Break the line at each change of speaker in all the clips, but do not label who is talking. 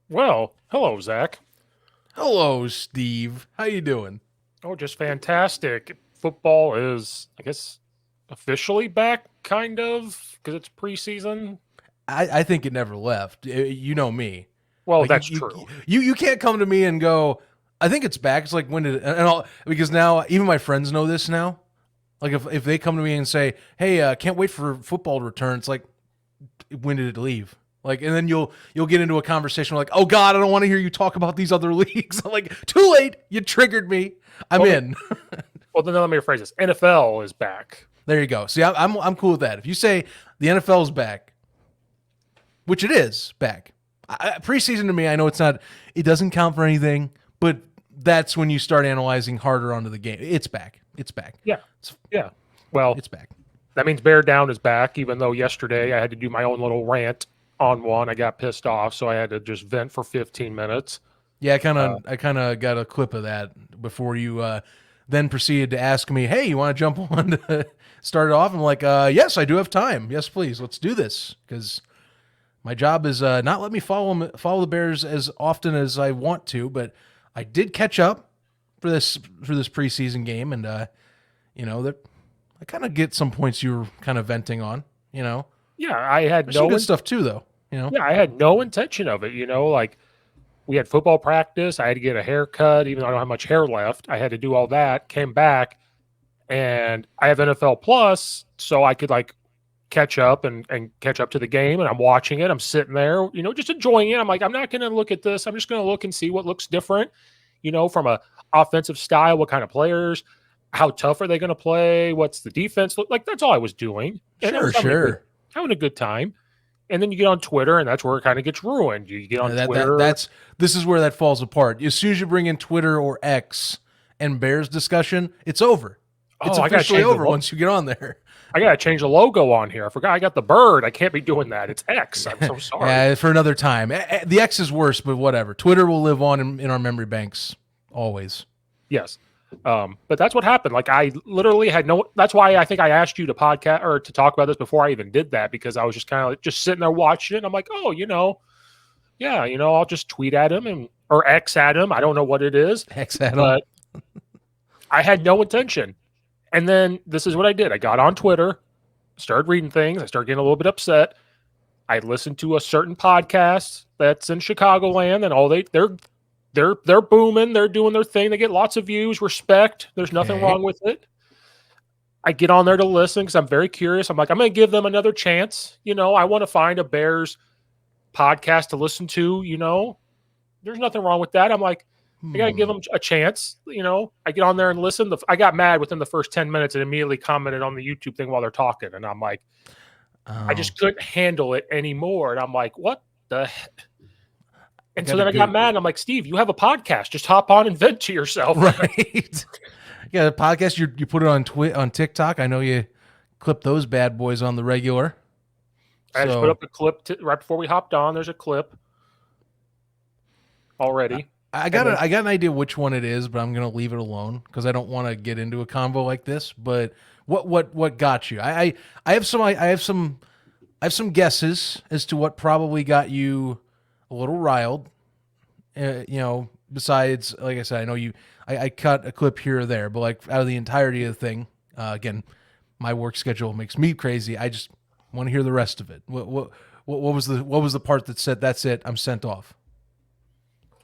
Well, hello, Zach.
Hello, Steve. How you doing?
Oh, just fantastic. Football is, I guess, officially back, kind of, because it's preseason.
I think it never left. You know me.
Well,
Like
that's true.
you can't come to me and go, I think it's back. It's like when did and I'll, because now even my friends know this now. Like if they come to me and say, "Hey, can't wait for football to return," it's like, when did it leave? Like, and then you'll get into a conversation like, "Oh God, I don't want to hear you talk about these other leagues." I'm like, too late. You triggered me. I'm
Well, then,
in.
then let me rephrase this. NFL is back.
There you go. See, I'm cool with that. If you say the NFL's back, which it is back. Preseason to me, I know it doesn't count for anything, but that's when you start analyzing harder onto the game. It's back. It's back.
Yeah,
It's,
yeah. Well,
it's back.
that means Bear Down is back, even though yesterday I had to do my own little rant on one. I got pissed off, so I had to just vent for 15 minutes.
Yeah,
Uh,
I kind of got a clip of that before you then proceeded to ask me, "Hey, you want to jump on to start it off?" I'm like, "Yes, I do have time. Yes, please. Let's do this." Because my job is not let me follow the Bears as often as I want to, but I did catch up for this preseason game, and that I kind of get some points you were kind of venting on.
yeah, I had
There's some
no,
good stuff too, though.
yeah, I had no intention of it. Like we had football practice. I had to get a haircut, even though I don't have much hair left. I had to do all that. Came back, and I have NFL Plus, so I could like catch up and catch up to the game. And I'm watching it. I'm sitting there, just enjoying it. I'm like, I'm not going to look at this. I'm just going to look and see what looks different, from a offensive style. What kind of players? How tough are they going to play? What's the defense look like? That's all I was doing, and I
Sure,
was
sure.
having a good time. And then you get on Twitter, and that's where it kind of gets ruined. You get on Twitter.
That's this is where that falls apart. As soon as you bring in Twitter or X and Bears discussion, it's over. It's
Oh, I got to
officially
change the
over once you get on there.
I gotta change the logo on here. I forgot I got the bird. I can't be doing that. It's X. I'm so sorry.
Yeah, for another time. The X is worse, but whatever. Twitter will live on in our memory banks always.
Yes. But that's what happened. Like I literally had no. That's why I think I asked you to podcast or to talk about this before I even did that, because I was just kind of like just sitting there watching it. And I'm like, oh, yeah, I'll just tweet at him or X at him. I don't know what it is,
X Adam.
but I had no intention. And then this is what I did. I got on Twitter, started reading things. I started getting a little bit upset. I listened to a certain podcast that's in Chicagoland, and they're booming. They're doing their thing. They get lots of views, respect. There's nothing
Okay.
wrong with it. I get on there to listen because I'm very curious. I'm like, I'm going to give them another chance. I want to find a Bears podcast to listen to. There's nothing wrong with that. I'm like, I got to give them a chance. I get on there and listen. I got mad within the first 10 minutes and immediately commented on the YouTube thing while they're talking. And I'm like, I
Oh,
just couldn't handle it anymore. And I'm like, what the heck?
I
And so
got a
then I got
good
mad. And I'm like, Steve, you have a podcast. Just hop on and vent to yourself.
right. Yeah, the podcast you put it on TikTok. I know you clip those bad boys on the regular.
I just put
So
up a clip right before we hopped on. There's a clip already. And then,
I got an idea which one it is, but I'm gonna leave it alone because I don't want to get into a convo like this. But what got you? I have some guesses as to what probably got you a little riled. Besides, like I said, I know I cut a clip here or there, but like out of the entirety of the thing, again, my work schedule makes me crazy. I just want to hear the rest of it. What was the part that said that's it? I'm sent off.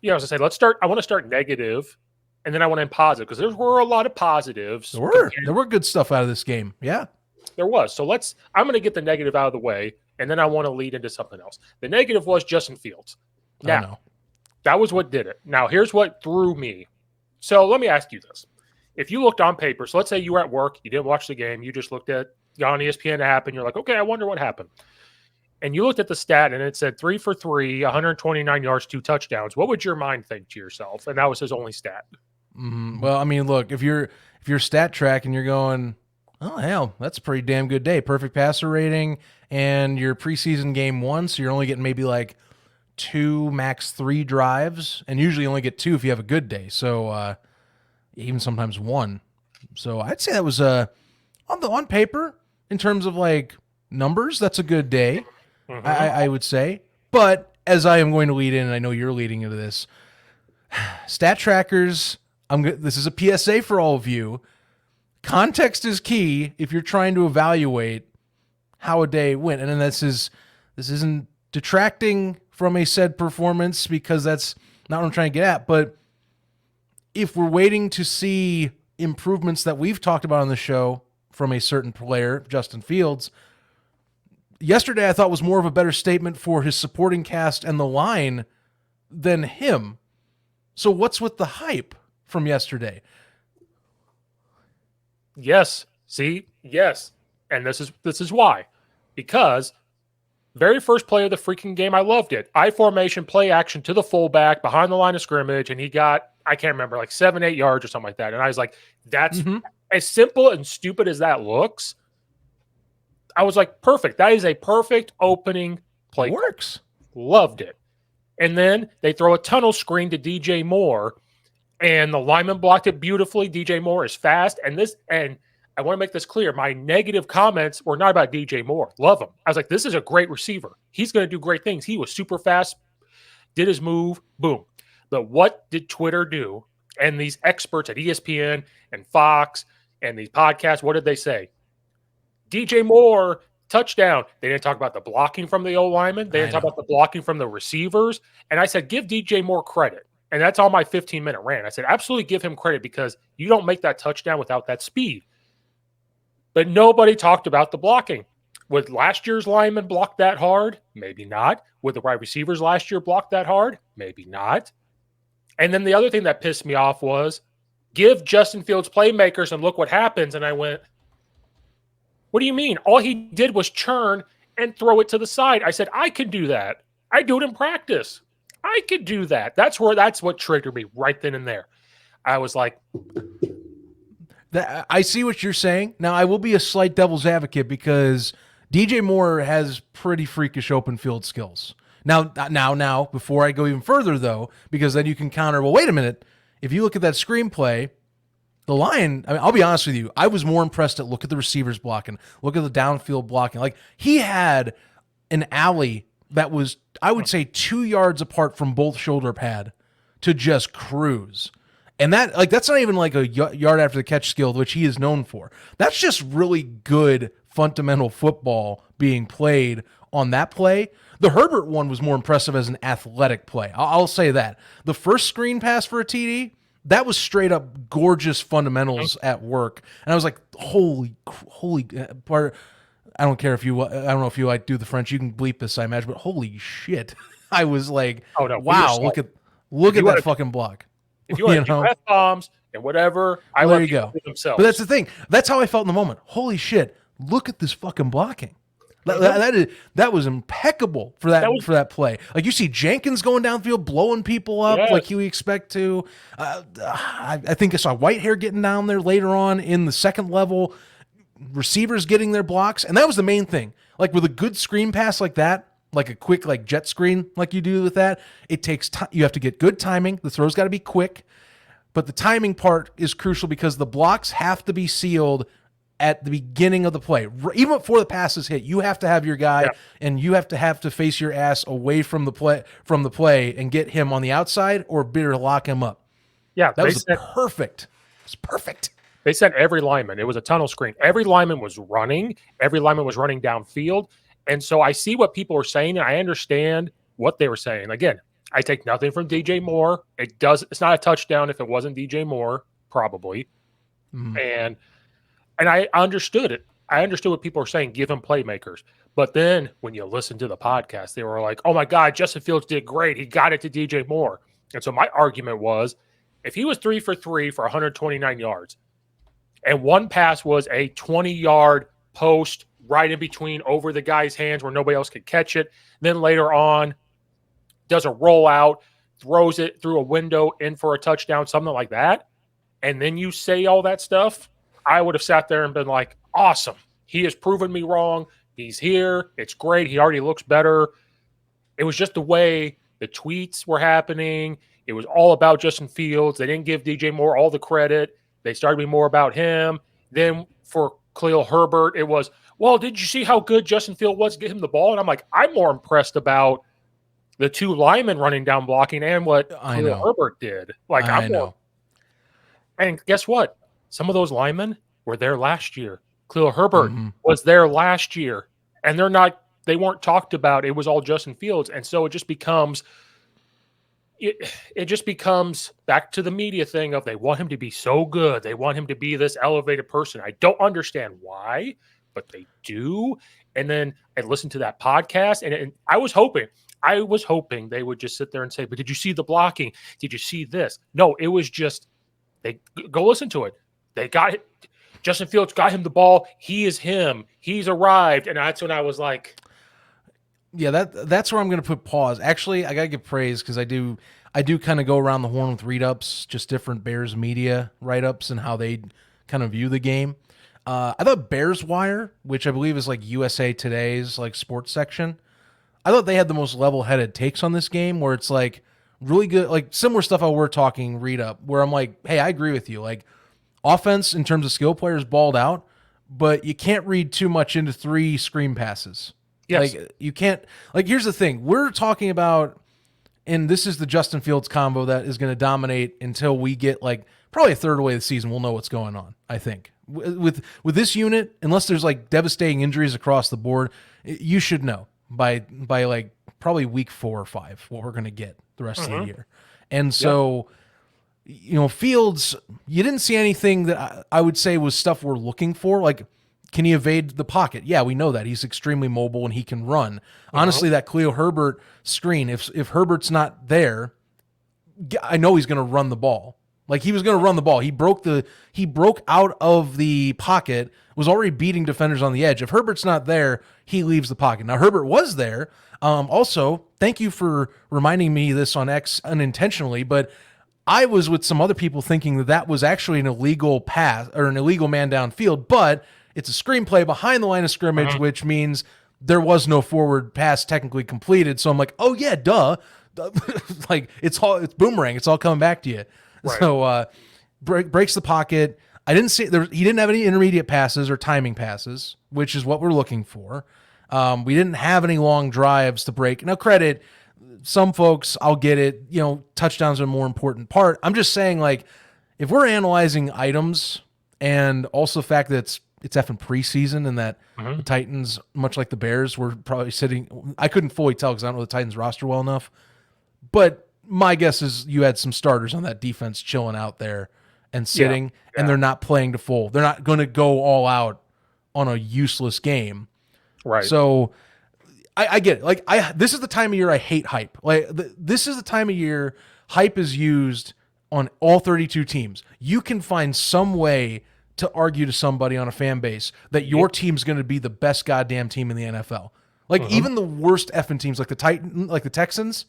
yeah, I was going to say, let's start. I want to start negative, and then I want to end positive because there were a lot of positives.
There were good stuff out of this game. Yeah.
There was. So I'm going to get the negative out of the way, and then I want to lead into something else. The negative was Justin Fields.
Oh
Now,
no.
that was what did it. Now, here's what threw me. So let me ask you this. If you looked on paper, so let's say you were at work, you didn't watch the game, you just looked at got on ESPN app, and you're like, okay, I wonder what happened. And you looked at the stat, and it said 3 for 3, 129 yards, 2 touchdowns. What would your mind think to yourself? And that was his only stat.
Well, I mean, look, if you're stat track and you're going, oh hell, that's a pretty damn good day. Perfect passer rating, and your preseason game one, so you're only getting maybe like 2, max 3 drives, and usually you only get 2 if you have a good day. So even sometimes 1. So I'd say that was on paper in terms of like numbers, that's a good day.
Mm-hmm.
I would say, but as I am going to lead in, and I know you're leading into this, stat trackers, this is a PSA for all of you. Context is key if you're trying to evaluate how a day went. And then this isn't detracting from a said performance, because that's not what I'm trying to get at. But if we're waiting to see improvements that we've talked about on the show from a certain player, Justin Fields, yesterday I thought was more of a better statement for his supporting cast and the line than him. So what's with the hype from yesterday?
Yes. See? Yes. And this is why. Because very first play of the freaking game, I loved it. I formation, play action to the fullback behind the line of scrimmage, and he got, I can't remember, like 7-8 yards or something like that. And I was like, that's as simple and stupid as that looks. I was like, perfect. That is a perfect opening play.
It works.
Loved it. And then they throw a tunnel screen to DJ Moore, and the lineman blocked it beautifully. DJ Moore is fast. And I want to make this clear. My negative comments were not about DJ Moore. Love him. I was like, this is a great receiver. He's going to do great things. He was super fast, did his move, boom. But what did Twitter do? And these experts at ESPN and Fox and these podcasts, what did they say? DJ Moore, touchdown. They didn't talk about the blocking from the O-lineman. They didn't talk about the blocking from the receivers. And I said, give DJ Moore credit. And that's all my 15-minute rant. I said, absolutely give him credit, because you don't make that touchdown without that speed. But nobody talked about the blocking. Would last year's lineman block that hard? Maybe not. Would the wide receivers last year block that hard? Maybe not. And then the other thing that pissed me off was, give Justin Fields playmakers and look what happens. And I went, what do you mean? All he did was churn and throw it to the side. I said, I could do that. I do it in practice. I could do that. That's what triggered me right then and there. I was like,
I see what you're saying. Now, I will be a slight devil's advocate, because DJ Moore has pretty freakish open field skills. Now, before I go even further, though, because then you can counter, well, wait a minute. If you look at that screenplay, the line, I mean, I'll be honest with you, I was more impressed at look at the receivers blocking, look at the downfield blocking. Like, he had an alley that was, I would say, 2 yards apart from both shoulder pad to just cruise. And that's not even like a yard after the catch skill, which he is known for. That's just really good fundamental football being played on that play. The Herbert one was more impressive as an athletic play. I'll say that. The first screen pass for a TD, that was straight up gorgeous fundamentals at work. And I was like, holy, part. I don't care if you, I don't know if you like do the French, you can bleep this, I imagine, but holy shit. I was like, oh, no, wow, look at that fucking block.
If you want to do F-bombs and whatever, I let you go. Themselves.
But that's the thing. That's how I felt in the moment. Holy shit, look at this fucking blocking. That was impeccable for that play. Like, you see Jenkins going downfield, blowing people up like you would expect to. I think I saw Whitehair getting down there later on in the second level. Receivers getting their blocks, and that was the main thing. Like, with a good screen pass like that, like a quick like jet screen like you do with that, it takes time. You have to get good timing. The throw's got to be quick, but the timing part is crucial, because the blocks have to be sealed at the beginning of the play. Even before the passes hit, you have to have your guy, and you have to face your ass away from the play and get him on the outside, or better lock him up.
Yeah,
that was perfect. It's perfect.
They sent every lineman. It was a tunnel screen. Every lineman was running. Every lineman was running downfield. And so I see what people are saying, and I understand what they were saying. Again, I take nothing from DJ Moore. It's not a touchdown if it wasn't DJ Moore, probably. And I understood it. I understood what people are saying, give him playmakers. But then when you listen to the podcast, they were like, oh my God, Justin Fields did great. He got it to DJ Moore. And so my argument was, if he was 3 for 3 for 129 yards, and one pass was a 20-yard post right in between over the guy's hands where nobody else could catch it. Then later on, does a rollout, throws it through a window in for a touchdown, something like that. And then you say all that stuff, I would have sat there and been like, awesome. He has proven me wrong. He's here. It's great. He already looks better. It was just the way the tweets were happening. It was all about Justin Fields. They didn't give DJ Moore all the credit. They started to be more about him. Then for Khalil Herbert, it was, well, did you see how good Justin Fields was to get him the ball? And I'm like, I'm more impressed about the two linemen running down blocking and what
I
Khalil
know.
Herbert did. Like
I
I'm going,
know.
and guess what? Some of those linemen were there last year. Khalil Herbert
Mhm.
was there last year, and they weren't talked about. It was all Justin Fields, and so it just becomes back to the media thing of they want him to be so good. They want him to be this elevated person. I don't understand why, but they do. And then I listened to that podcast, and I was hoping they would just sit there and say, "But did you see the blocking? Did you see this?" No, it was just they go listen to it. They got it. Justin Fields got him the ball. He is him. He's arrived, and that's when I was like,
Yeah, that's where I'm going to put pause. Actually, I got to give praise because I do kind of go around the horn with read ups, just different Bears media write ups and how they kind of view the game. I thought Bears Wire, which I believe is like USA Today's like sports section, I thought they had the most level headed takes on this game, where it's like really good, like similar stuff how we're talking read up, where I'm like, hey, I agree with you. Like offense in terms of skill players balled out, but you can't read too much into 3 screen passes.
yes,
Like you can't, like here's the thing. We're talking about, and this is the Justin Fields combo that is going to dominate until we get like probably a third of the way of the season. We'll know what's going on, I think. With this unit, unless there's like devastating injuries across the board, you should know by like probably week 4 or 5 what we're going to get the rest of the year. And so Fields, you didn't see anything that I would say was stuff we're looking for. Like, can he evade the pocket? Yeah, we know that. He's extremely mobile and he can run. Honestly, that Khalil Herbert screen, if Herbert's not there, I know he's going to run the ball. Like he was going to run the ball. He broke out of the pocket, was already beating defenders on the edge. If Herbert's not there, he leaves the pocket. Now Herbert was there. Also, thank you for reminding me this on X unintentionally, but I was with some other people thinking that was actually an illegal pass or an illegal man downfield, but it's a screenplay behind the line of scrimmage, which means there was no forward pass technically completed. So I'm like, oh yeah, duh. Like it's boomerang. It's all coming back to you. Right. So breaks the pocket. I didn't see there. He didn't have any intermediate passes or timing passes, which is what we're looking for. We didn't have any long drives to break. Now, credit some folks, I'll get it. Touchdowns are a more important part. I'm just saying, like, if we're analyzing items and also the fact that it's effing preseason and that the Titans, much like the Bears, were probably sitting. I couldn't fully tell because I don't know the Titans roster well enough. But my guess is you had some starters on that defense chilling out there and sitting, and they're not playing to full. They're not going to go all out on a useless game.
right.
So I get it. Like this is the time of year I hate hype. Like this is the time of year hype is used on all 32 teams. You can find some way to argue to somebody on a fan base that your team's going to be the best goddamn team in the NFL. Like even the worst effing teams, like the Texans,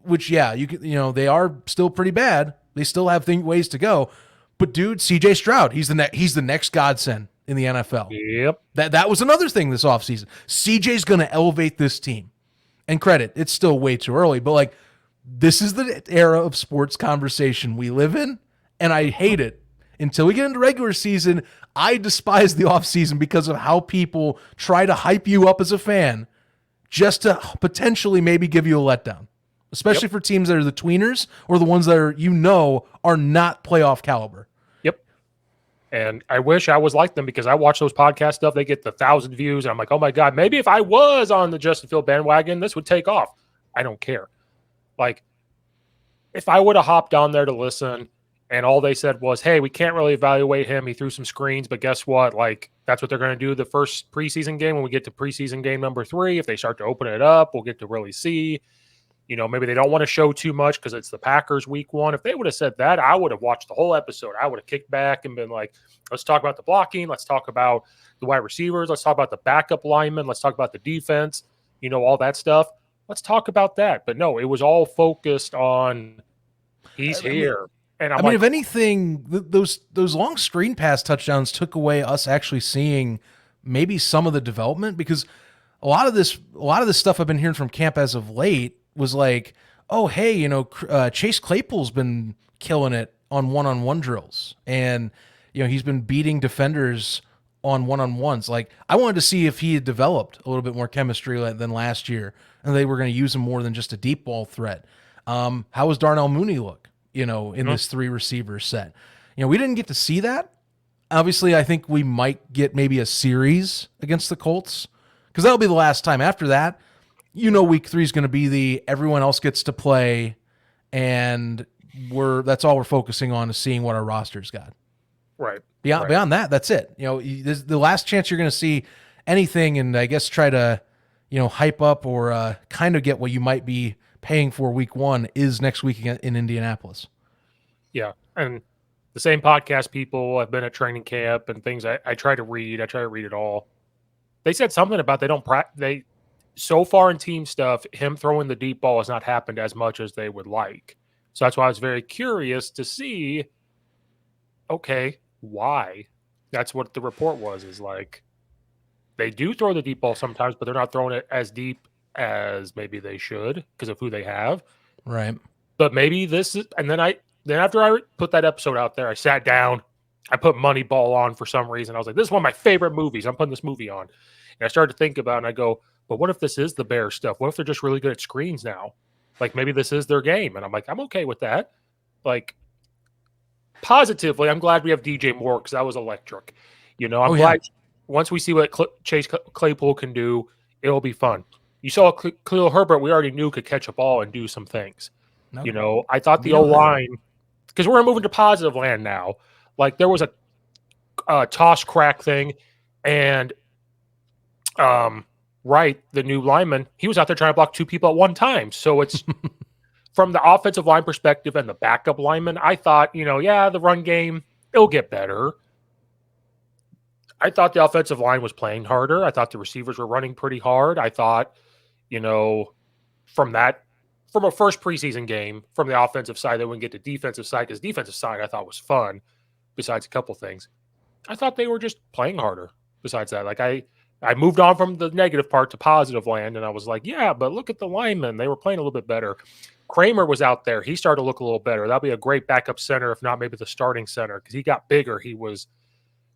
which they are still pretty bad. They still have ways to go. But dude, CJ Stroud, he's the next godsend in the NFL.
Yep.
That was another thing this offseason. CJ's going to elevate this team. And credit, it's still way too early, but like this is the era of sports conversation we live in, and I hate it. Until we get into regular season, I despise the offseason because of how people try to hype you up as a fan just to potentially maybe give you a letdown, especially for teams that are the tweeners or the ones that are not playoff caliber.
Yep. And I wish I was like them because I watch those podcast stuff. They get the 1,000 views. And I'm like, oh my God, maybe if I was on the Justin Field bandwagon, this would take off. I don't care. Like, if I would have hopped on there to listen and all they said was, hey, we can't really evaluate him. He threw some screens, but guess what? Like, that's what they're going to do the first preseason game. When we get to preseason game number 3, if they start to open it up, we'll get to really see. Maybe they don't want to show too much because it's the Packers week 1. If they would have said that, I would have watched the whole episode. I would have kicked back and been like, let's talk about the blocking. Let's talk about the wide receivers. Let's talk about the backup linemen. Let's talk about the defense, all that stuff. Let's talk about that. But no, it was all focused on he's here. And I mean,
if anything, those long screen pass touchdowns took away us actually seeing maybe some of the development, because a lot of this stuff I've been hearing from camp as of late was like, oh, hey, Chase Claypool's been killing it on one-on-one drills, and he's been beating defenders on one-on-ones. Like, I wanted to see if he had developed a little bit more chemistry than last year and they were going to use him more than just a deep ball threat. How was Darnell Mooney look, in this 3 receiver set? We didn't get to see that. Obviously, I think we might get maybe a series against the Colts, because that'll be the last time. After that, week 3 is going to be the everyone else gets to play, and that's all we're focusing on, is seeing what our roster's got.
Right.
Beyond that, that's it. This is the last chance you're going to see anything, and I guess try to, hype up or kind of get what you might be paying for week 1 is next week in Indianapolis.
Yeah, and the same podcast people have been at training camp and things. I try to read. I try to read it all. They said something about they so far in team stuff, him throwing the deep ball has not happened as much as they would like. So that's why I was very curious to see, okay, why? That's what the report was, is like they do throw the deep ball sometimes, but they're not throwing it as deep as maybe they should because of who they have.
Right.
But maybe this is, and then after I put that episode out there, I sat down, I put Moneyball on for some reason. I was like, this is one of my favorite movies. I'm putting this movie on. And I started to think about it, and I go, but what if this is the Bears stuff? What if they're just really good at screens now? Like, maybe this is their game. And I'm like, I'm okay with that. Like, positively, I'm glad we have DJ Moore, because that was electric. I'm glad once we see what Chase Claypool can do, it'll be fun. You saw Khalil Herbert, we already knew could catch a ball and do some things. No. I thought the O-line, because we're moving to positive land now. Like, there was a toss crack thing, and Wright, the new lineman, he was out there trying to block 2 people at one time. So it's from the offensive line perspective and the backup lineman, I thought, the run game, it'll get better. I thought the offensive line was playing harder. I thought the receivers were running pretty hard. I thought, from a first preseason game, from the offensive side, they wouldn't get to defensive side, because defensive side I thought was fun, besides a couple things. I thought they were just playing harder besides that. Like, I moved on from the negative part to positive land, and I was like, yeah, but look at the linemen. They were playing a little bit better. Kramer was out there. He started to look a little better. That'll be a great backup center, if not maybe the starting center, because he got bigger. He was,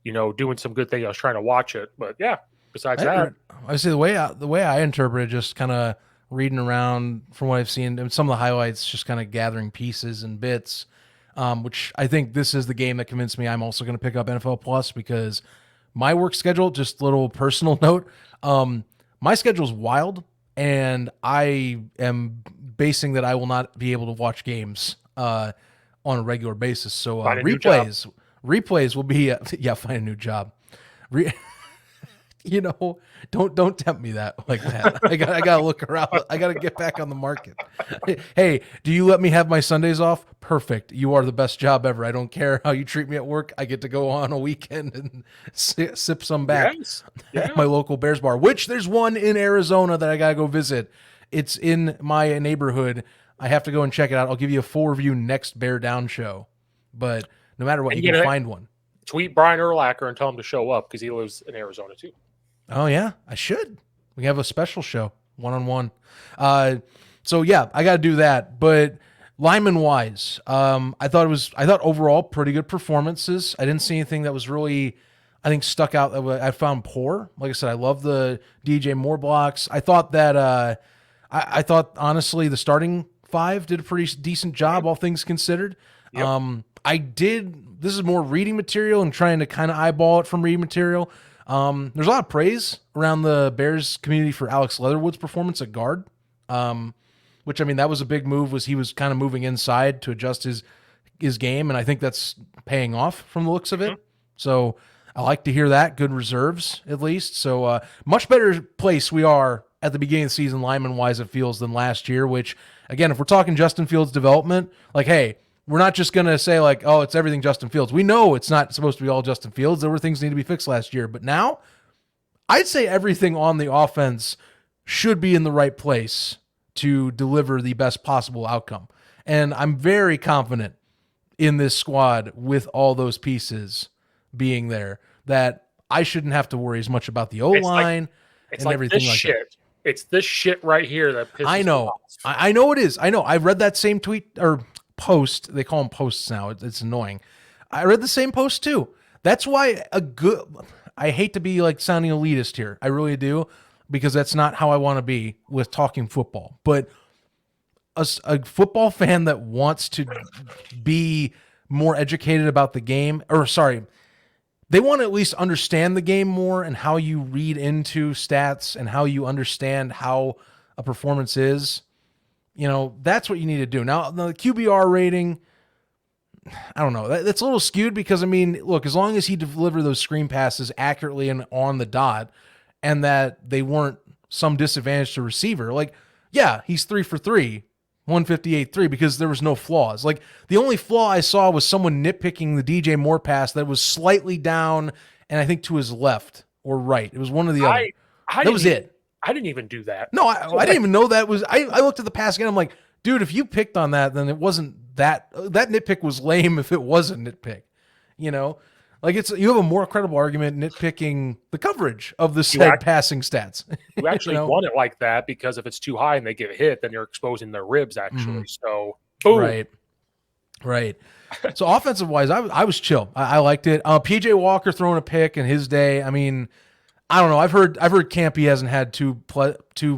doing some good things. I was trying to watch it. But, yeah, besides that.
I see the way I interpret it, just kind of reading around from what I've seen, and some of the highlights, just kind of gathering pieces and bits, which I think this is the game that convinced me I'm also going to pick up NFL Plus, because my work schedule, just a little personal note, my schedule's wild, and I am basing that I will not be able to watch games on a regular basis. So replays will be find a new job. Don't tempt me like that. I gotta look around. I gotta get back on the market. Hey, do you let me have my Sundays off? Perfect. You are the best job ever. I don't care how you treat me at work. I get to go on a weekend and sip some back at my local Bears bar, which there's one in Arizona that I gotta go visit. It's in my neighborhood. I have to go and check it out. I'll give you a full review next Bear Down show. But no matter what, you can find one.
Tweet Brian Urlacher and tell him to show up, because he lives in Arizona too.
Oh yeah, I should. We have a special show, one-on-one. So yeah, I got to do that. But lineman wise, I thought overall pretty good performances. I didn't see anything that was really, I think, stuck out that I found poor. Like I said, I love the DJ Moore blocks. I thought that I thought honestly the starting 5 did a pretty decent job, all things considered. Yep. This is more reading material and trying to kind of eyeball it from reading material. There's a lot of praise around the Bears community for Alex Leatherwood's performance at guard, which, I mean, that was a big move. He was kind of moving inside to adjust his game, and I think that's paying off from the looks of it. So I like to hear that. Good reserves, at least. So much better place we are at the beginning of the season, lineman-wise, it feels, than last year, which, again, if we're talking Justin Fields development, like, hey, we're not just going to say, like, oh, it's everything Justin Fields. We know it's not supposed to be all Justin Fields. There were things that need to be fixed last year. But now, I'd say everything on the offense should be in the right place to deliver the best possible outcome. And I'm very confident in this squad with all those pieces being there that I shouldn't have to worry as much about the O-line and everything like that.
It's this shit right here that pisses
me off. I know it is. I know. I've read that same tweet or post. They call them posts now. It's annoying. I read the same post too. That's why I hate to be like sounding elitist here. I really do. because that's not how I want to be with talking football. But a football fan that wants to be more educated about the game, or sorry, they want to at least understand the game more and how you read into stats and how you understand how a performance is. That's what you need to do. Now, the QBR rating, I don't know. That's a little skewed because, I mean, look, as long as he delivered those screen passes accurately and on the dot and that they weren't some disadvantage to receiver, like, yeah, he's 3 for 3, 158.3 because there was no flaws. Like, the only flaw I saw was someone nitpicking the DJ Moore pass that was slightly down and I think to his left or right. It was one or the other. That was it.
I didn't even do that.
No, I didn't even know that was. I looked at the pass again. I'm like, dude, if you picked on that, then it wasn't that nitpick was lame. If it was a nitpick, like you have a more credible argument nitpicking the coverage of the said passing stats.
You actually want it like that because if it's too high and they get hit, then you're exposing their ribs actually. So boom.
Right. So offensive wise, I was chill. I liked it. PJ Walker throwing a pick in his day. I mean, I don't know. I've heard Campy hasn't had too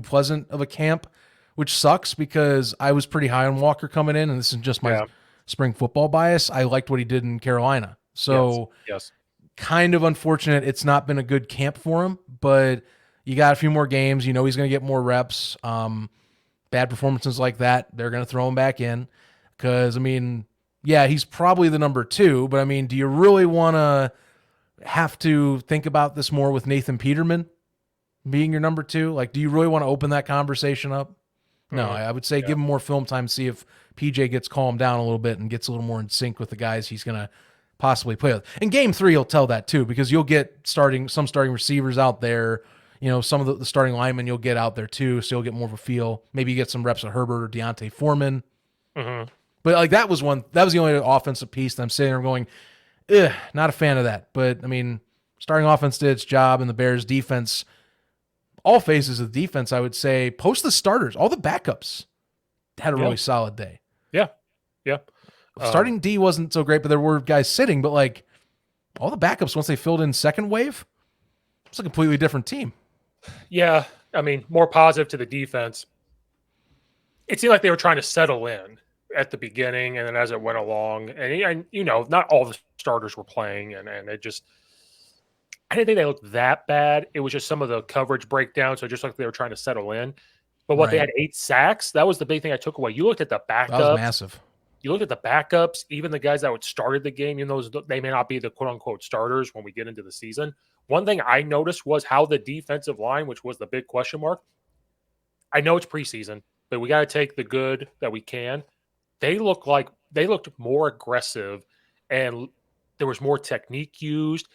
pleasant of a camp, which sucks because I was pretty high on Walker coming in, and this is just my spring football bias. I liked what he did in Carolina. So
yes.
Kind of unfortunate it's not been a good camp for him, but you got a few more games. He's going to get more reps. Bad performances like that, they're going to throw him back in because, I mean, yeah, he's probably the number 2, but I mean, do you really want to have to think about this more with Nathan Peterman being your number 2? Like, do you really want to open that conversation up? No, I would say give him more film time, see if PJ gets calmed down a little bit and gets a little more in sync with the guys he's going to possibly play with. And game 3 will tell that too, because you'll get some starting receivers out there, some of the starting linemen you'll get out there too, so you'll get more of a feel. Maybe you get some reps of Herbert or Deontay Foreman. But like that was the only offensive piece that I'm sitting there going, not a fan of that. But I mean, starting offense did its job, and the Bears defense, all phases of the defense, I would say, post the starters, all the backups had a really solid day.
Yeah.
Starting D wasn't so great, but there were guys sitting, but like all the backups, once they filled in second wave, it's a completely different team.
Yeah. I mean, more positive to the defense. It seemed like they were trying to settle in at the beginning, and then as it went along, and not all the starters were playing, and it just, I didn't think they looked that bad. It was just some of the coverage breakdown, so just like they were trying to settle in. But they had 8 sacks. That was the big thing I took away. You looked at the backups.
That was massive.
You look at the backups, even the guys that would started the game, they may not be the quote-unquote starters when we get into the season. One thing I noticed was how the defensive line, which was the big question mark, I know it's preseason, but we got to take the good that we can. They looked more aggressive, and there was more technique used.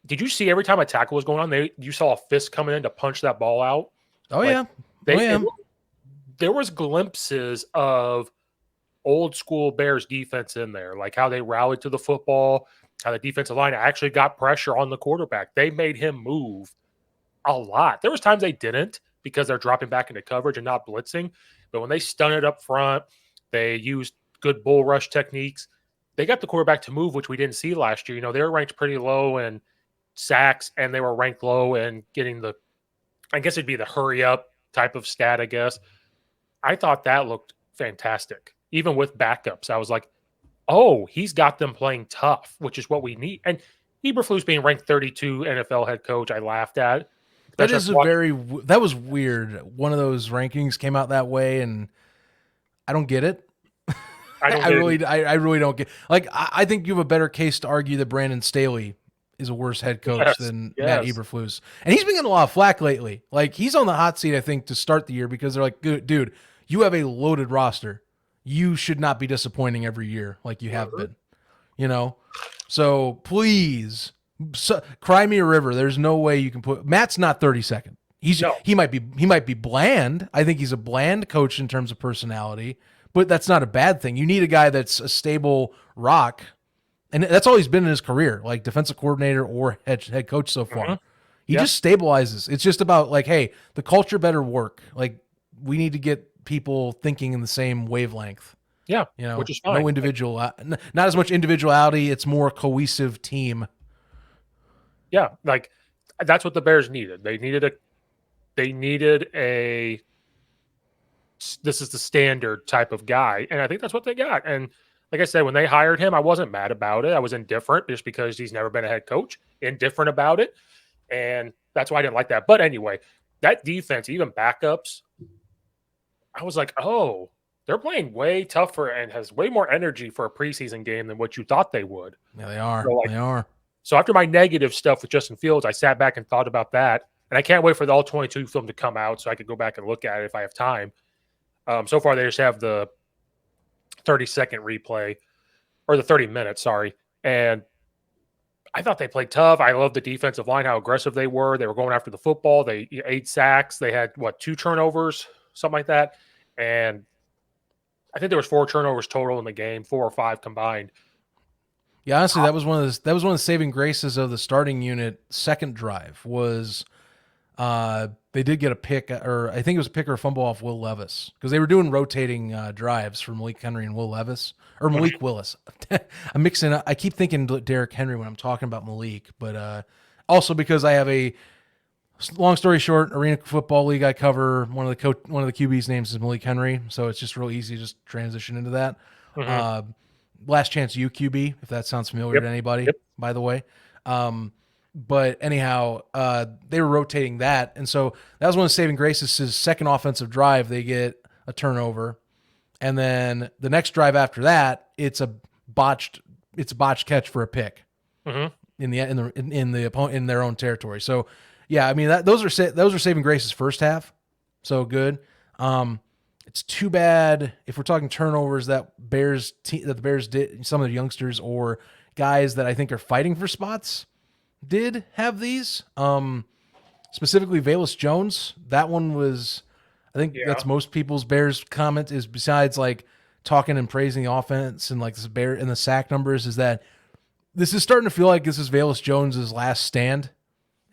Did you see every time a tackle was going on, you saw a fist coming in to punch that ball out?
Oh, yeah.
There was glimpses of old school Bears defense in there, like how they rallied to the football, how the defensive line actually got pressure on the quarterback. They made him move a lot. There was times they didn't because they're dropping back into coverage and not blitzing. But when they stunted up front, they used good bull rush techniques. They got the quarterback to move, which we didn't see last year. They were ranked pretty low in sacks, and they were ranked low in getting I guess it'd be the hurry up type of stat, I guess. I thought that looked fantastic. Even with backups, I was like, oh, he's got them playing tough, which is what we need. And Eberflus being ranked 32 NFL head coach, I laughed at.
That was weird. One of those rankings came out that way, and I don't get it. I really don't get. Like, I think you have a better case to argue that Brandon Staley is a worse head coach than Matt Eberflus, and he's been getting a lot of flack lately. Like, he's on the hot seat, I think, to start the year because they're like, dude, you have a loaded roster. You should not be disappointing every year like you have been, So please, cry me a river. There's no way you can put Matt's not 32nd. He might be bland. I think he's a bland coach in terms of personality, but that's not a bad thing. You need a guy that's a stable rock, and that's all he's been in his career, like defensive coordinator or head coach so far. He just stabilizes. It's just about like, hey, the culture better work. Like, we need to get people thinking in the same wavelength.
Yeah, which is fine.
No individual, not as much individuality. It's more cohesive team.
Yeah, like that's what the Bears needed. They needed they needed this is the standard type of guy. And I think that's what they got. And like I said, when they hired him, I wasn't mad about it. I was indifferent just because he's never been a head coach, indifferent about it. And that's why I didn't like that. But anyway, that defense, even backups, I was like, oh, they're playing way tougher and has way more energy for a preseason game than what you thought they would.
Yeah, they are.
So, like,
They are.
so after my negative stuff with Justin Fields, I sat back and thought about that. And I can't wait for the all 22 film to come out so I could go back and look at it if I have time. So far, they just have the 30-second replay or the 30 minutes, sorry. And I thought they played tough. I love the defensive line, how aggressive they were. They were going after the football. They 8 sacks. They had, 2 turnovers, something like that. And I think there was 4 turnovers total in the game, 4 or 5 combined.
Yeah, honestly, that was one of the saving graces of the starting unit. Second drive was they did get a pick, or I think it was a pick or a fumble off Will Levis, because they were doing rotating drives for Malik Henry and Will Levis, or Malik Willis. I'm mixing up. I keep thinking Derrick Henry when I'm talking about Malik, but also because I have a long story short, Arena Football League I cover. One of the QB's names is Malik Henry, so it's just real easy to just transition into that.
Mm-hmm.
Last Chance UQB, if that sounds familiar to anybody, by the way. But anyhow, they were rotating that. And so that was one of the saving graces. His second offensive drive, they get a turnover. And then the next drive after that, it's a botched catch for a pick in their own territory. So yeah, I mean, those are saving graces first half. So good. It's too bad if we're talking turnovers that the Bears did, some of the youngsters or guys that I think are fighting for spots did have these. Specifically Velus Jones. That one was, I think that's most people's Bears comment, is besides like talking and praising the offense and like this Bear and the sack numbers, is that this is starting to feel like this is Velus Jones's last stand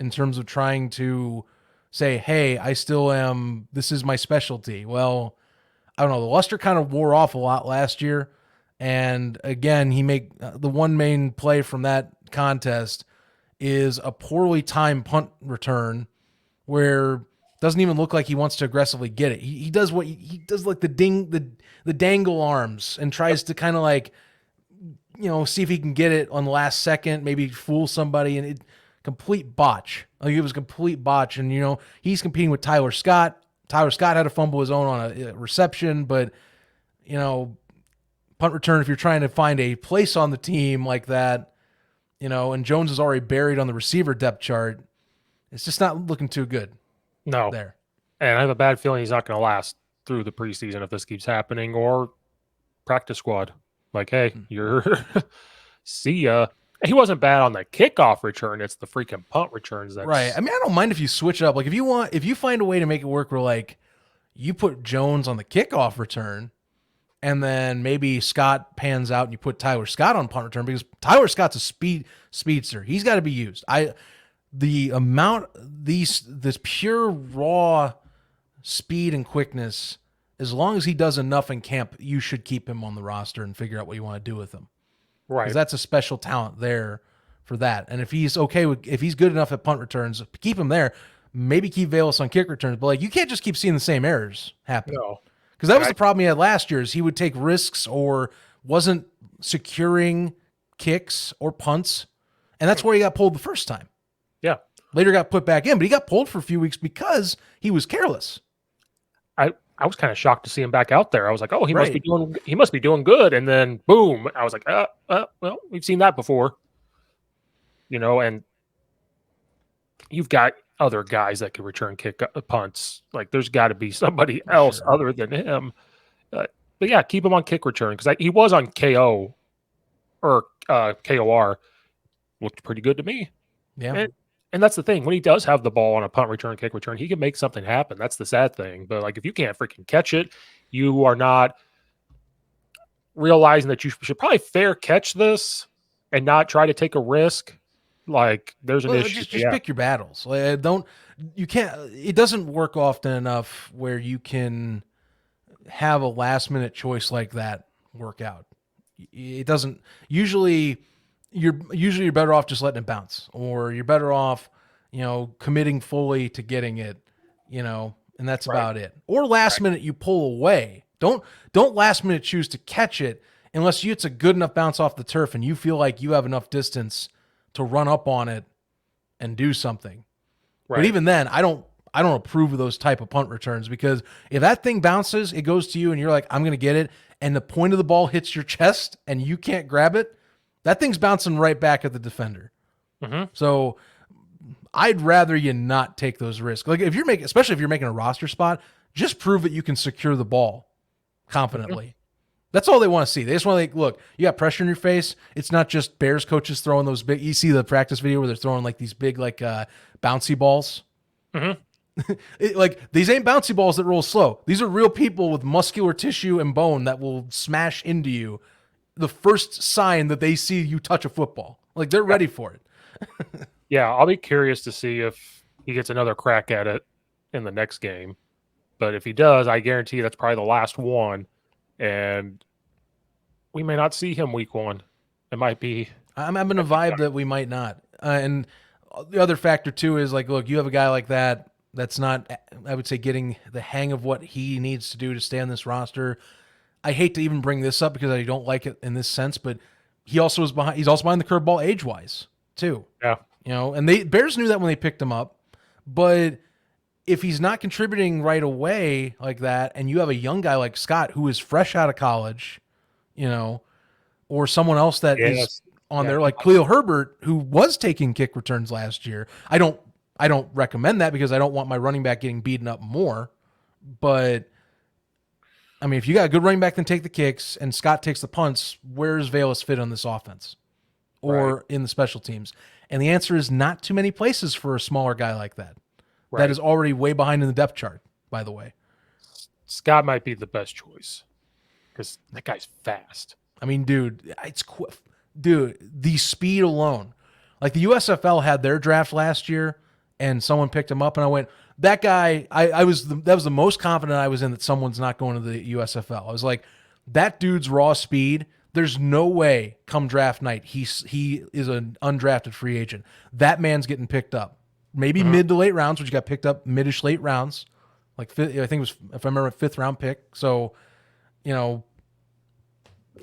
in terms of trying to say, hey, I still am, this is my specialty. Well, I don't know. The luster kind of wore off a lot last year. And again, he made the one main play from that contest is a poorly timed punt return where it doesn't even look like he wants to aggressively get it. He does what he does, like the dangle arms, and tries to kind of like, see if he can get it on the last second, maybe fool somebody, and complete botch. Like, it was a complete botch. And, he's competing with Tyler Scott. Tyler Scott had to fumble his own on a reception, but, punt return, if you're trying to find a place on the team like that, and Jones is already buried on the receiver depth chart, it's just not looking too good.
No.
There.
And I have a bad feeling he's not going to last through the preseason if this keeps happening, or practice squad. Like, hey, you're see ya. He wasn't bad on the kickoff return. It's the freaking punt returns. That's
right. I mean, I don't mind if you switch it up. Like, if you find a way to make it work where, like, you put Jones on the kickoff return, and then maybe Scott pans out and you put Tyler Scott on punt return, because Tyler Scott's a speedster. He's got to be used. This pure raw speed and quickness, as long as he does enough in camp, you should keep him on the roster and figure out what you want to do with him.
right.
Because that's a special talent there for that. And if he's good enough at punt returns, keep him there. Maybe keep Velus on kick returns, but like, you can't just keep seeing the same errors happen.
No.
Because that was the problem he had last year, is he would take risks or wasn't securing kicks or punts. And that's where he got pulled the first time.
Yeah.
Later got put back in, but he got pulled for a few weeks because he was careless.
I was kind of shocked to see him back out there. I was like, oh, he must be doing good. And then boom, I was like, well, we've seen that before. And you've got other guys that can return punts. Like, there's got to be somebody else other than him. But yeah, keep him on kick return, because he was on KO or KOR. Looked pretty good to me.
Yeah.
And that's the thing. When he does have the ball on a punt return, kick return, he can make something happen. That's the sad thing. But like, if you can't freaking catch it, you are not realizing that you should probably fair catch this and not try to take a risk. Like, there's an issue.
Just pick your battles. Like, it doesn't work often enough where you can have a last minute choice like that work out. It doesn't usually. You're better off just letting it bounce, or you're better off, committing fully to getting it, and that's about it. Or last minute you pull away. Don't last minute choose to catch it unless it's a good enough bounce off the turf and you feel like you have enough distance to run up on it and do something. Right. But even then, I don't approve of those type of punt returns, because if that thing bounces, it goes to you and you're like, I'm going to get it, and the point of the ball hits your chest and you can't grab it, that thing's bouncing right back at the defender. Mm-hmm. So I'd rather you not take those risks. Like especially if you're making a roster spot, just prove that you can secure the ball confidently. Mm-hmm. That's all they want to see. They just want to look, you got pressure in your face. It's not just Bears coaches throwing those big, you see the practice video where they're throwing like these big, bouncy balls. Mm-hmm. These ain't bouncy balls that roll slow. These are real people with muscular tissue and bone that will smash into you the first sign that they see you touch a football. Like, they're ready for it.
Yeah, I'll be curious to see if he gets another crack at it in the next game. But if he does, I guarantee you that's probably the last one. And we may not see him week one. It might be.
I'm having a vibe that we might not. And the other factor, too, is look, you have a guy like that's not, I would say, getting the hang of what he needs to do to stay on this roster. I hate to even bring this up because I don't like it in this sense, but he's also behind the curveball age-wise, too.
Yeah.
And Bears knew that when they picked him up. But if he's not contributing right away like that, and you have a young guy like Scott who is fresh out of college, or someone else that is on there like Khalil Herbert, who was taking kick returns last year. I don't recommend that because I don't want my running back getting beaten up more. But I mean, if you got a good running back, then take the kicks, and Scott takes the punts. Where's Velus fit on this offense or in the special teams? And the answer is not too many places for a smaller guy like that. Right. That is already way behind in the depth chart, by the way.
Scott might be the best choice because that guy's fast.
I mean, dude, the speed alone. Like, the USFL had their draft last year, and someone picked him up, and I went, that guy, that was the most confident I was in that someone's not going to the USFL. I was like, that dude's raw speed, there's no way come draft night he is an undrafted free agent. That man's getting picked up. Maybe mid to late rounds, which got picked up mid-ish late rounds. I think it was, if I remember, a 5th round pick. So,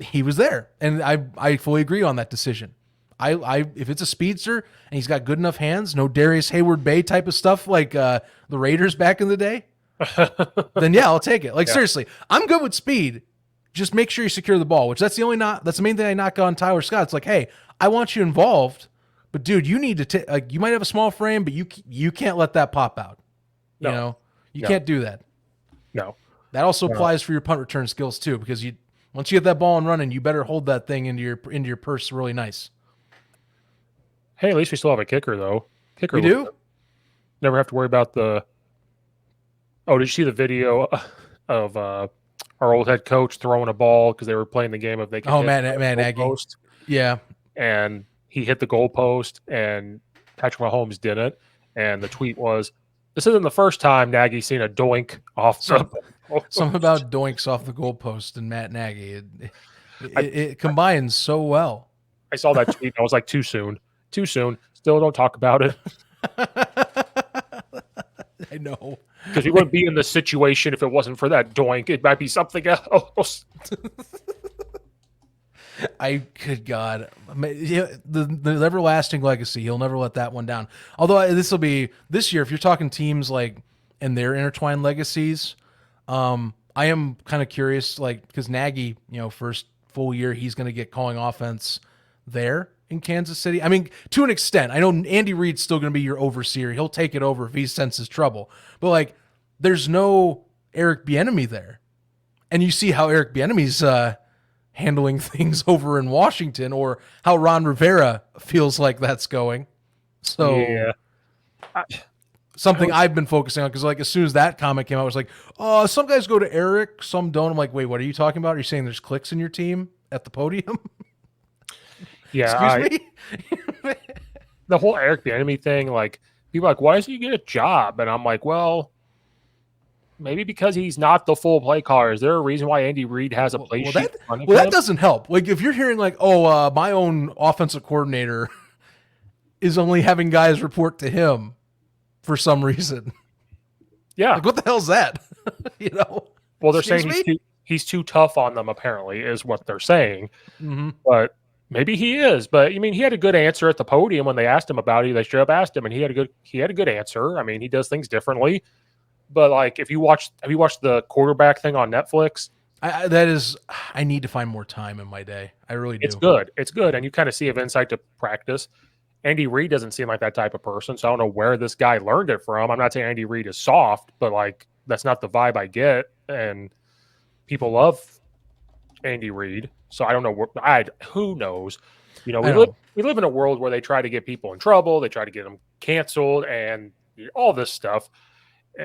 he was there. And I fully agree on that decision. If it's a speedster and he's got good enough hands, no Darius Hayward Bay type of stuff like the Raiders back in the day, then yeah, I'll take it. Seriously, I'm good with speed. Just make sure you secure the ball, which that's the main thing I knock on Tyler Scott. It's like, hey, I want you involved, but dude, you need to you might have a small frame, but you can't let that pop out.
No.
You can't do that.
No.
That also applies for your punt return skills too, because once you get that ball and running, you better hold that thing into your purse really nice.
Hey, at least we still have a kicker, though.
We do?
Never have to worry about the... Oh, did you see the video of our old head coach throwing a ball because they were playing the game of they could hit
Matt Nagy.
Post?
Yeah.
And he hit the goalpost, and Patrick Mahomes didn't. And the tweet was, this isn't the first time Nagy's seen a doink off the goalpost.
Something about doinks off the goalpost and Matt Nagy. It combines so well.
I saw that tweet, and I was like, too soon. Too soon. Still don't talk about it.
I know.
Because we wouldn't be in this situation if it wasn't for that doink. It might be something else.
Good God. The everlasting legacy. He'll never let that one down. Although this will be this year, if you're talking teams and their intertwined legacies, I am kind of curious, because Nagy, first full year, he's going to get calling offense there in Kansas City. I mean, to an extent. I know Andy Reid's still going to be your overseer. He'll take it over if he senses trouble. But there's no Eric Bieniemy there. And you see how Eric Bieniemy's handling things over in Washington, or how Ron Rivera feels like that's going. So
yeah.
Something I've been focusing on, because as soon as that comment came out, I was like, oh, some guys go to Eric, some don't. I'm like, wait, what are you talking about? Are you saying there's clicks in your team at the podium?
Yeah,
excuse me.
The whole Eric Bieniemy thing, people are like, why doesn't he get a job? And I'm like, well, maybe because he's not the full play caller. Is there a reason why Andy Reid has a play sheet?
That doesn't help. If you're hearing my own offensive coordinator is only having guys report to him for some reason.
Yeah.
Like, what the hell's that?
Well, they're
Excuse
saying
me?
he's too tough on them. Apparently, is what they're saying.
Mm-hmm.
But maybe he is. But I mean, he had a good answer at the podium when they asked him about it. They straight up asked him, and he had a good answer. I mean, he does things differently. But like, if you watch, have you watched the quarterback thing on Netflix?
I need to find more time in my day. I really
It's
do.
good. It's good, and you kind of see of insight to practice. Andy Reid doesn't seem like that type of person, so I don't know where this guy learned it from. I'm not saying Andy Reid is soft, but like that's not the vibe I get, and people love Andy Reid. So I don't know who knows. You know,
I know.
we live in a world where they try to get people in trouble, they try to get them canceled, and all this stuff.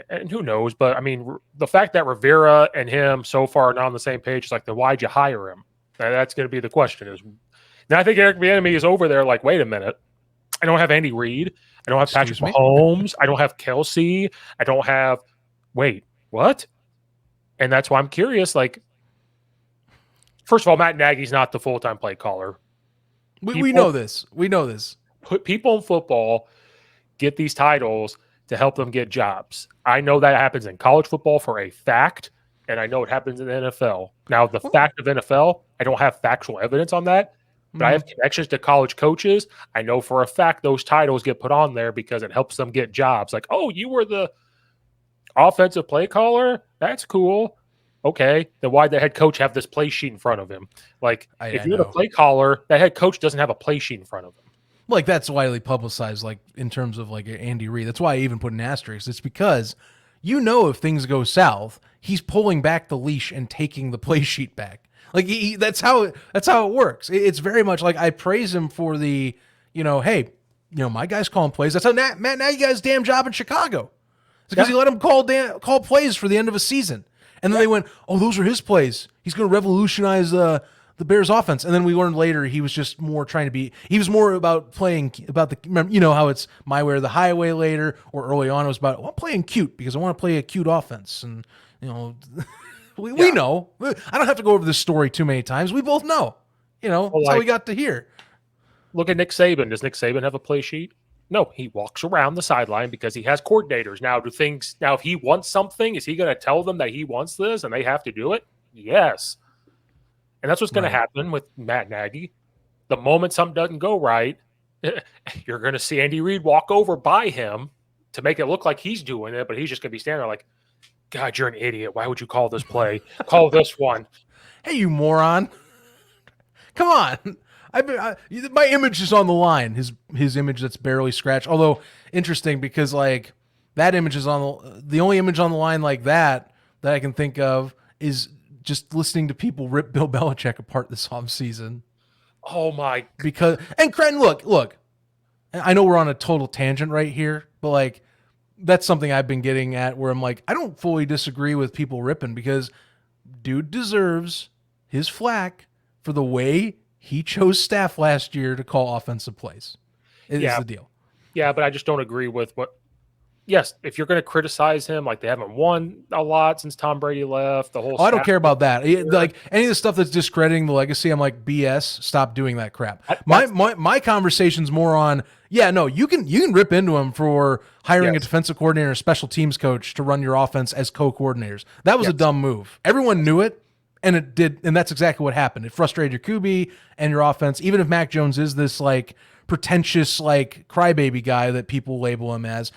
And who knows? But I mean, the fact that Rivera and him so far are not on the same page is like, then why'd you hire him? That's going to be the question. Is now I think Eric Bieniemy is over there. Like, wait a minute, I don't have Andy Reid, I don't have Patrick
Excuse me?
Mahomes, I don't have Kelsey, I don't have. Wait, what? And that's why I'm curious. Like, first of all, Matt Nagy's not the full-time play caller.
We know this. We know this.
People in football get these titles to help them get jobs. I know that happens in college football for a fact, and I know it happens in the NFL. Now, the fact of NFL, I don't have factual evidence on that, but I have connections to college coaches. I know for a fact those titles get put on there because it helps them get jobs. Like, oh, you were the offensive play caller? That's cool. Okay, then why'd the head coach have this play sheet in front of him? Like, if you're the play caller, that head coach doesn't have a play sheet in front of him.
Like, that's widely publicized, like, in terms of, like, Andy Reid. That's why I even put an asterisk. It's because, if things go south, he's pulling back the leash and taking the play sheet back. Like, that's how it works. It's very much like, I praise him for the, hey, my guy's calling plays. That's how Matt Nagy got his damn job in Chicago. It's because he let him call plays for the end of a season. And then they went, oh, those are his plays. He's going to revolutionize the Bears offense. And then we learned later he was just more trying to be, he was more about playing, how it's my way or the highway later, or early on it was about, well, I'm playing cute because I want to play a cute offense. And, we know. I don't have to go over this story too many times. We both know. That's how we got to hear.
Look at Nick Saban. Does Nick Saban have a play sheet? No, he walks around the sideline because he has coordinators. Now, if he wants something, is he going to tell them that he wants this and they have to do it? Yes. And that's what's going to happen with Matt Nagy. The moment something doesn't go right, you're going to see Andy Reid walk over by him to make it look like he's doing it, but he's just going to be standing there like, God, you're an idiot. Why would you call this play? Call this one.
Hey, you moron. Come on. My image is on the line. His image that's barely scratched. Although interesting because like that image is on the only image on the line like that I can think of is just listening to people rip Bill Belichick apart this offseason.
Oh my!
And look. I know we're on a total tangent right here, but like that's something I've been getting at where I'm like I don't fully disagree with people ripping because dude deserves his flack for the way he chose staff last year to call offensive plays. Is the deal.
Yeah, but I just don't agree with what. Yes, if you're going to criticize him, like they haven't won a lot since Tom Brady left. The whole.
I don't care about that. Like any of the stuff that's discrediting the legacy, I'm like BS. Stop doing that crap. My conversation's more on. Yeah, no, you can rip into him for hiring a defensive coordinator, a special teams coach to run your offense as co-coordinators. That was a dumb move. Everyone knew it. And it did, and that's exactly what happened. It frustrated your QB and your offense. Even if Mac Jones is this like pretentious like crybaby guy that people label him as,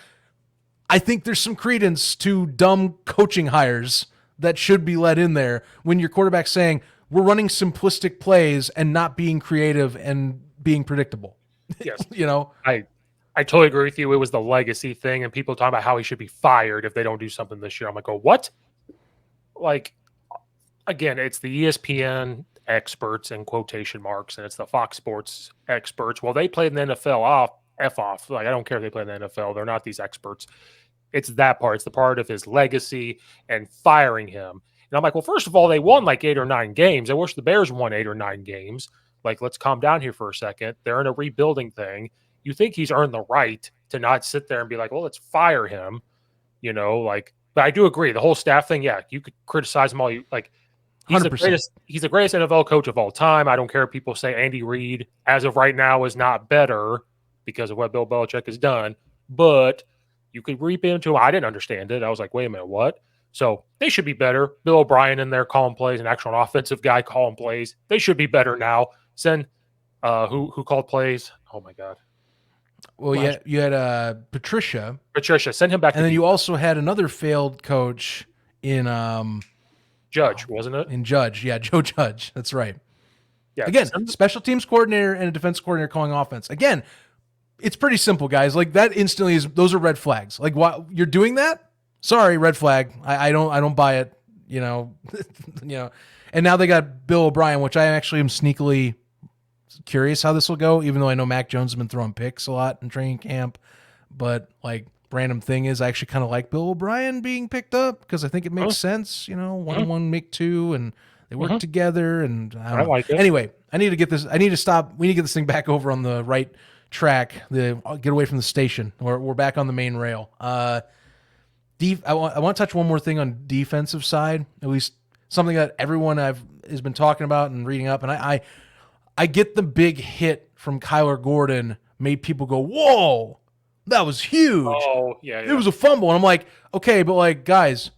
I think there's some credence to dumb coaching hires that should be let in there when your quarterback's saying we're running simplistic plays and not being creative and being predictable.
Yes,
I
totally agree with you. It was the legacy thing, and people talk about how he should be fired if they don't do something this year. I'm like, oh, what? Like. Again, it's the ESPN experts in quotation marks, and it's the Fox Sports experts. Well, they played in the NFL off. Like, I don't care if they play in the NFL. They're not these experts. It's that part. It's the part of his legacy and firing him. And I'm like, well, first of all, they won like 8 or 9 games. I wish the Bears won 8 or 9 games. Like, let's calm down here for a second. They're in a rebuilding thing. You think he's earned the right to not sit there and be like, well, let's fire him. But I do agree. The whole staff thing, yeah, you could criticize him all you like. He's the greatest NFL coach of all time. I don't care if people say Andy Reid, as of right now, is not better because of what Bill Belichick has done. But You could reap into them. I didn't understand it. I was like, wait a minute, what? So they should be better. Bill O'Brien in there calling plays, an actual offensive guy calling plays. They should be better now. Send who called plays? Oh my god.
Well, you had Patricia,
Send him back.
And then you also had another failed coach in
Judge, wasn't it?
In Judge, yeah, Joe Judge. That's right.
Yeah.
Again, special teams coordinator and a defense coordinator calling offense. Again, it's pretty simple, guys. Like that instantly is those are red flags. Like what you're doing that? Sorry, red flag. I don't buy it. You know, And now they got Bill O'Brien, which I actually am sneakily curious how this will go. Even though I know Mac Jones has been throwing picks a lot in training camp, but like random thing is I actually kind of like Bill O'Brien being picked up because I think it makes sense. You know, 1-1 make 2 and. They work together, and I
like it.
Anyway, I need to get this. I need to stop. We need to get this thing back over on the right track. Get away from the station. We're back on the main rail. I want to touch one more thing on defensive side. At least something that everyone has been talking about and reading up. And I get the big hit from Kyler Gordon made people go, "Whoa, that was huge!"
Oh yeah.
It was a fumble, and I'm like, okay, but like guys,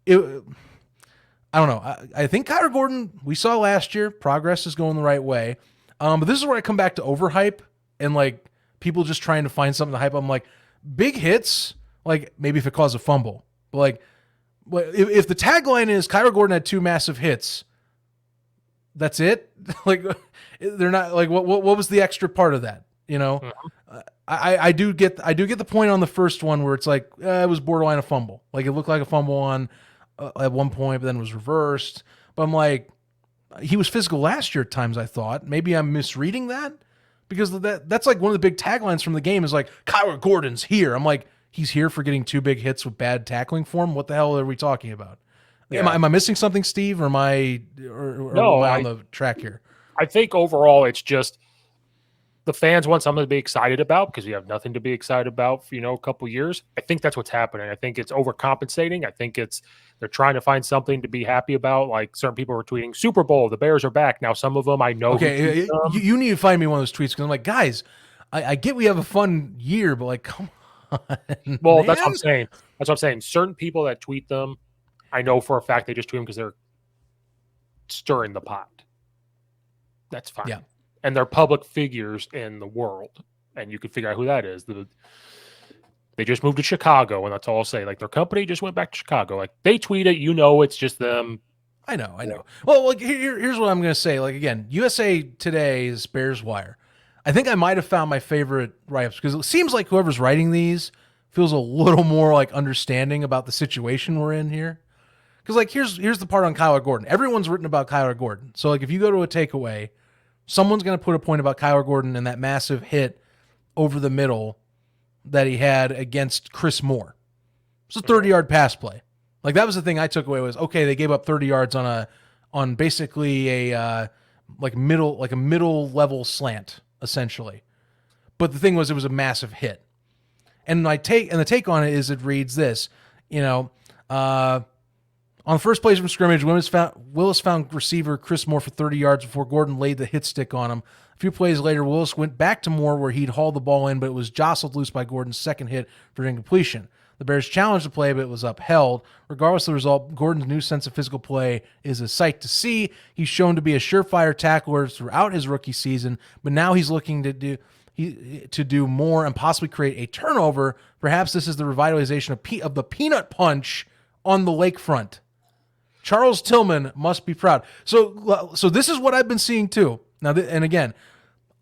I don't know. I think Kyler Gordon, we saw last year, progress is going the right way. But this is where I come back to overhype and like people just trying to find something to hype. I'm like, big hits, like maybe if it caused a fumble. But like, if the tagline is Kyler Gordon had 2 massive hits, that's it? Like, they're not like, what was the extra part of that? You know? Mm-hmm. I do get the point on the first one where it's like, it was borderline a fumble. Like it looked like a fumble on at one point, but then was reversed. But I'm like, he was physical last year at times, I thought. Maybe I'm misreading that because that's like one of the big taglines from the game is like, Kyler Gordon's here. I'm like, he's here for getting 2 big hits with bad tackling form? What the hell are we talking about? Yeah. Am I missing something, Steve, or am I on the track here?
I think overall it's just the fans want something to be excited about because we have nothing to be excited about for, a couple years. I think that's what's happening. I think it's overcompensating. I think they're trying to find something to be happy about. Like certain people were tweeting Super Bowl, the Bears are back. Now some of them I know.
Okay, you need to find me one of those tweets because I'm like, guys, I get we have a fun year, but like, come on.
Well,
man.
That's what I'm saying. Certain people that tweet them, I know for a fact they just tweet them because they're stirring the pot. That's fine.
Yeah.
And they're public figures in the world, and you can figure out who that is. They just moved to Chicago, and that's all I'll say. Like their company just went back to Chicago. Like they tweet it, it's just them.
I know. Well, like here's what I'm going to say. Like again, USA Today's Bears Wire. I think I might have found my favorite write-ups because it seems like whoever's writing these feels a little more like understanding about the situation we're in here. Because like here's the part on Kyler Gordon. Everyone's written about Kyler Gordon. So like if you go to a takeaway, someone's going to put a point about Kyler Gordon and that massive hit over the middle that he had against Chris Moore. It's a 30-yard pass play. Like that was the thing I took away was, okay, they gave up 30 yards on basically a middle level slant essentially. But the thing was it was a massive hit. And the take on it is it reads this, on the first play from scrimmage, Willis found receiver Chris Moore for 30 yards before Gordon laid the hit stick on him. A few plays later, Willis went back to Moore where he'd hauled the ball in, but it was jostled loose by Gordon's second hit for incompletion. The Bears challenged the play, but it was upheld. Regardless of the result, Gordon's new sense of physical play is a sight to see. He's shown to be a surefire tackler throughout his rookie season, but now he's looking to do more and possibly create a turnover. Perhaps this is the revitalization of the peanut punch on the lakefront. Charles Tillman must be proud. So this is what I've been seeing too. Now, and again,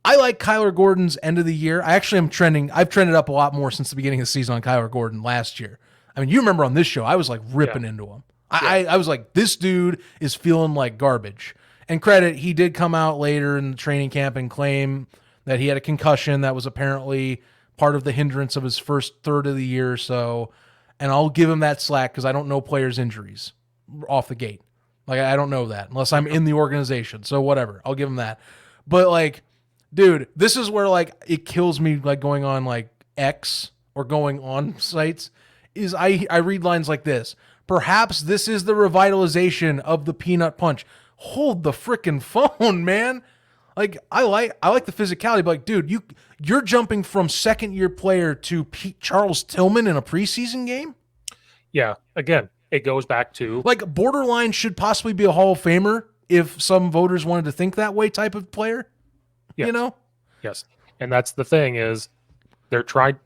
I like Kyler Gordon's end of the year. I actually am trending. I've trended up a lot more since the beginning of the season on Kyler Gordon last year. I mean, you remember on this show, I was like ripping into him. I was like, this dude is feeling like garbage. And credit, he did come out later in the training camp and claim that he had a concussion that was apparently part of the hindrance of his first third of the year or so. And I'll give him that slack because I don't know players' injuries off the gate. Like, I don't know that unless I'm in the organization. So whatever, I'll give him that. But like, dude, this is where like it kills me, like going on like X or going on sites is I read lines like this. Perhaps this is the revitalization of the peanut punch. Hold the frickin' phone, man. Like I like the physicality, but like, dude, you're jumping from second year player to Charles Tillman in a preseason game.
Yeah. Again, it goes back to
Like borderline should possibly be a Hall of Famer if some voters wanted to think that way type of player.
yes,
You know?
yes, and that's the thing is they're trying.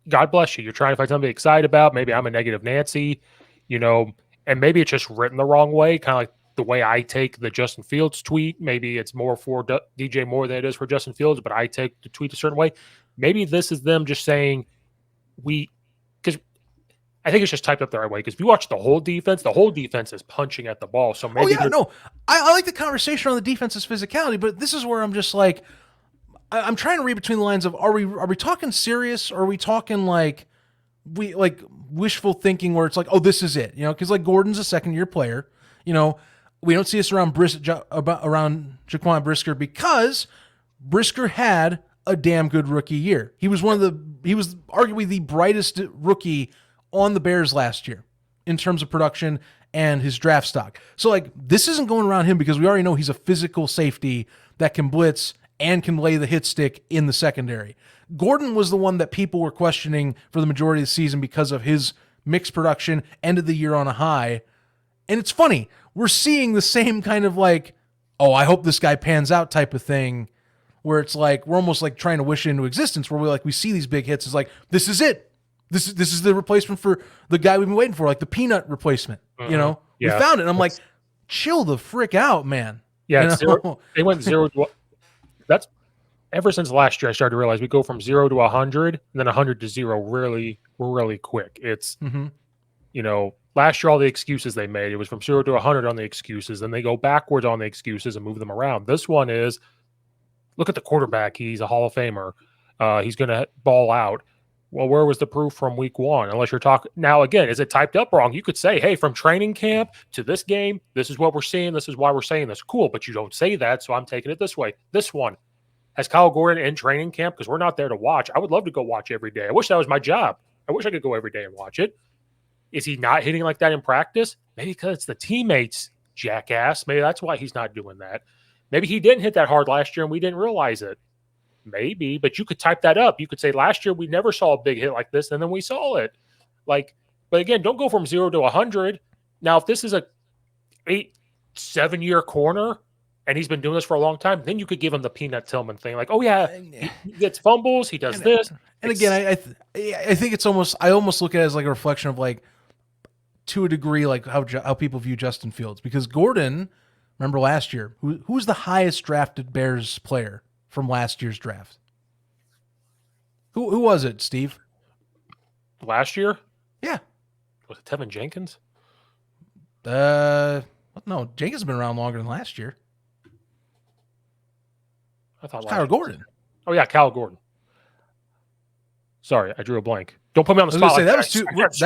God bless you. You're trying to find something to be excited about. Maybe I'm a negative Nancy, you know, and maybe it's just written the wrong way, kind of like the way I take the Justin Fields tweet. Maybe it's more for DJ Moore than it is for Justin Fields, but I take the tweet a certain way. Maybe this is them just saying because I think it's just typed up the right way. Because if you watch the whole defense is punching at the ball. So maybe
Oh yeah, no, I like the conversation on the defense's physicality, but this is where I'm just like, I'm trying to read between the lines of are we talking serious or are we talking like we like wishful thinking where it's like, oh, this is it, you know? Because like Gordon's a second year player, you know. We don't see us around around Jaquan Brisker because Brisker had a damn good rookie year. He was arguably the brightest rookie on the Bears last year in terms of production and his draft stock. So like this isn't going around him because we already know he's a physical safety that can blitz and can lay the hit stick in the secondary. Gordon was the one that people were questioning for the majority of the season because of his mixed production, ended the year on a high. And it's funny, we're seeing the same kind of like, oh, I hope this guy pans out type of thing, where it's like we're almost like trying to wish it into existence, where we see these big hits. It's like, this is it. This is the replacement for the guy we've been waiting for, like the peanut replacement. You know, we found it. And I'm like, chill the frick out, man.
Yeah, they went 0 to. That's ever since last year. I started to realize we go from 0 to 100, and then 100 to 0 really quick. It's you know, last year all the excuses they made, it was from 0 to 100 on the excuses, then they go backwards on the excuses and move them around. This one is look at the quarterback. He's a Hall of Famer. He's going to ball out. Well, where was the proof from week one? Unless you're talking now, again, is it typed up wrong? You could say, hey, from training camp to this game, this is what we're seeing. This is why we're saying this. Cool, but you don't say that, so I'm taking it this way. This one has Kyle Gordon in training camp because we're not there to watch. I would love to go watch every day. I wish that was my job. I wish I could go every day and watch it. Is he not hitting like that in practice? Maybe because it's the teammates, jackass. Maybe that's why he's not doing that. Maybe he didn't hit that hard last year and we didn't realize it. Maybe, but you could type that up. You could say last year we never saw a big hit like this, and then we saw it. Like, but again, don't go from 0 to 100. Now, if this is a 7 year corner and he's been doing this for a long time, then you could give him the Peanut Tillman thing. Like, oh yeah, he gets fumbles, he does this.
And again, I think it's almost, I almost look at it as like a reflection of like, to a degree, like how people view Justin Fields, because Gordon, remember last year, who was the highest drafted Bears player from last year's draft? Who was it, Steve?
Last year?
Yeah.
Was it Tevin Jenkins?
No, Jenkins has been around longer than last year.
I thought
Kyle Gordon.
Oh yeah, Kyle Gordon. Sorry, I drew a blank. Don't put me on the spot.
That was 2 years.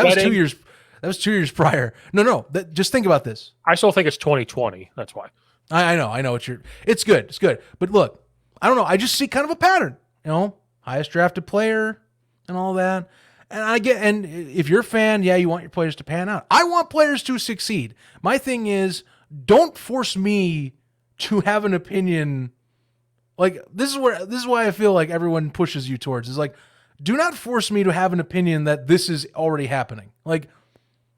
That was 2 years prior. No. Just think about this.
I still think it's 2020. That's why.
I know. It's good. It's good. But look, I don't know. I just see kind of a pattern. You know, highest drafted player and all that. And if you're a fan, yeah, you want your players to pan out. I want players to succeed. My thing is, don't force me to have an opinion. Like this is why I feel like everyone pushes you towards is like, do not force me to have an opinion that this is already happening. Like,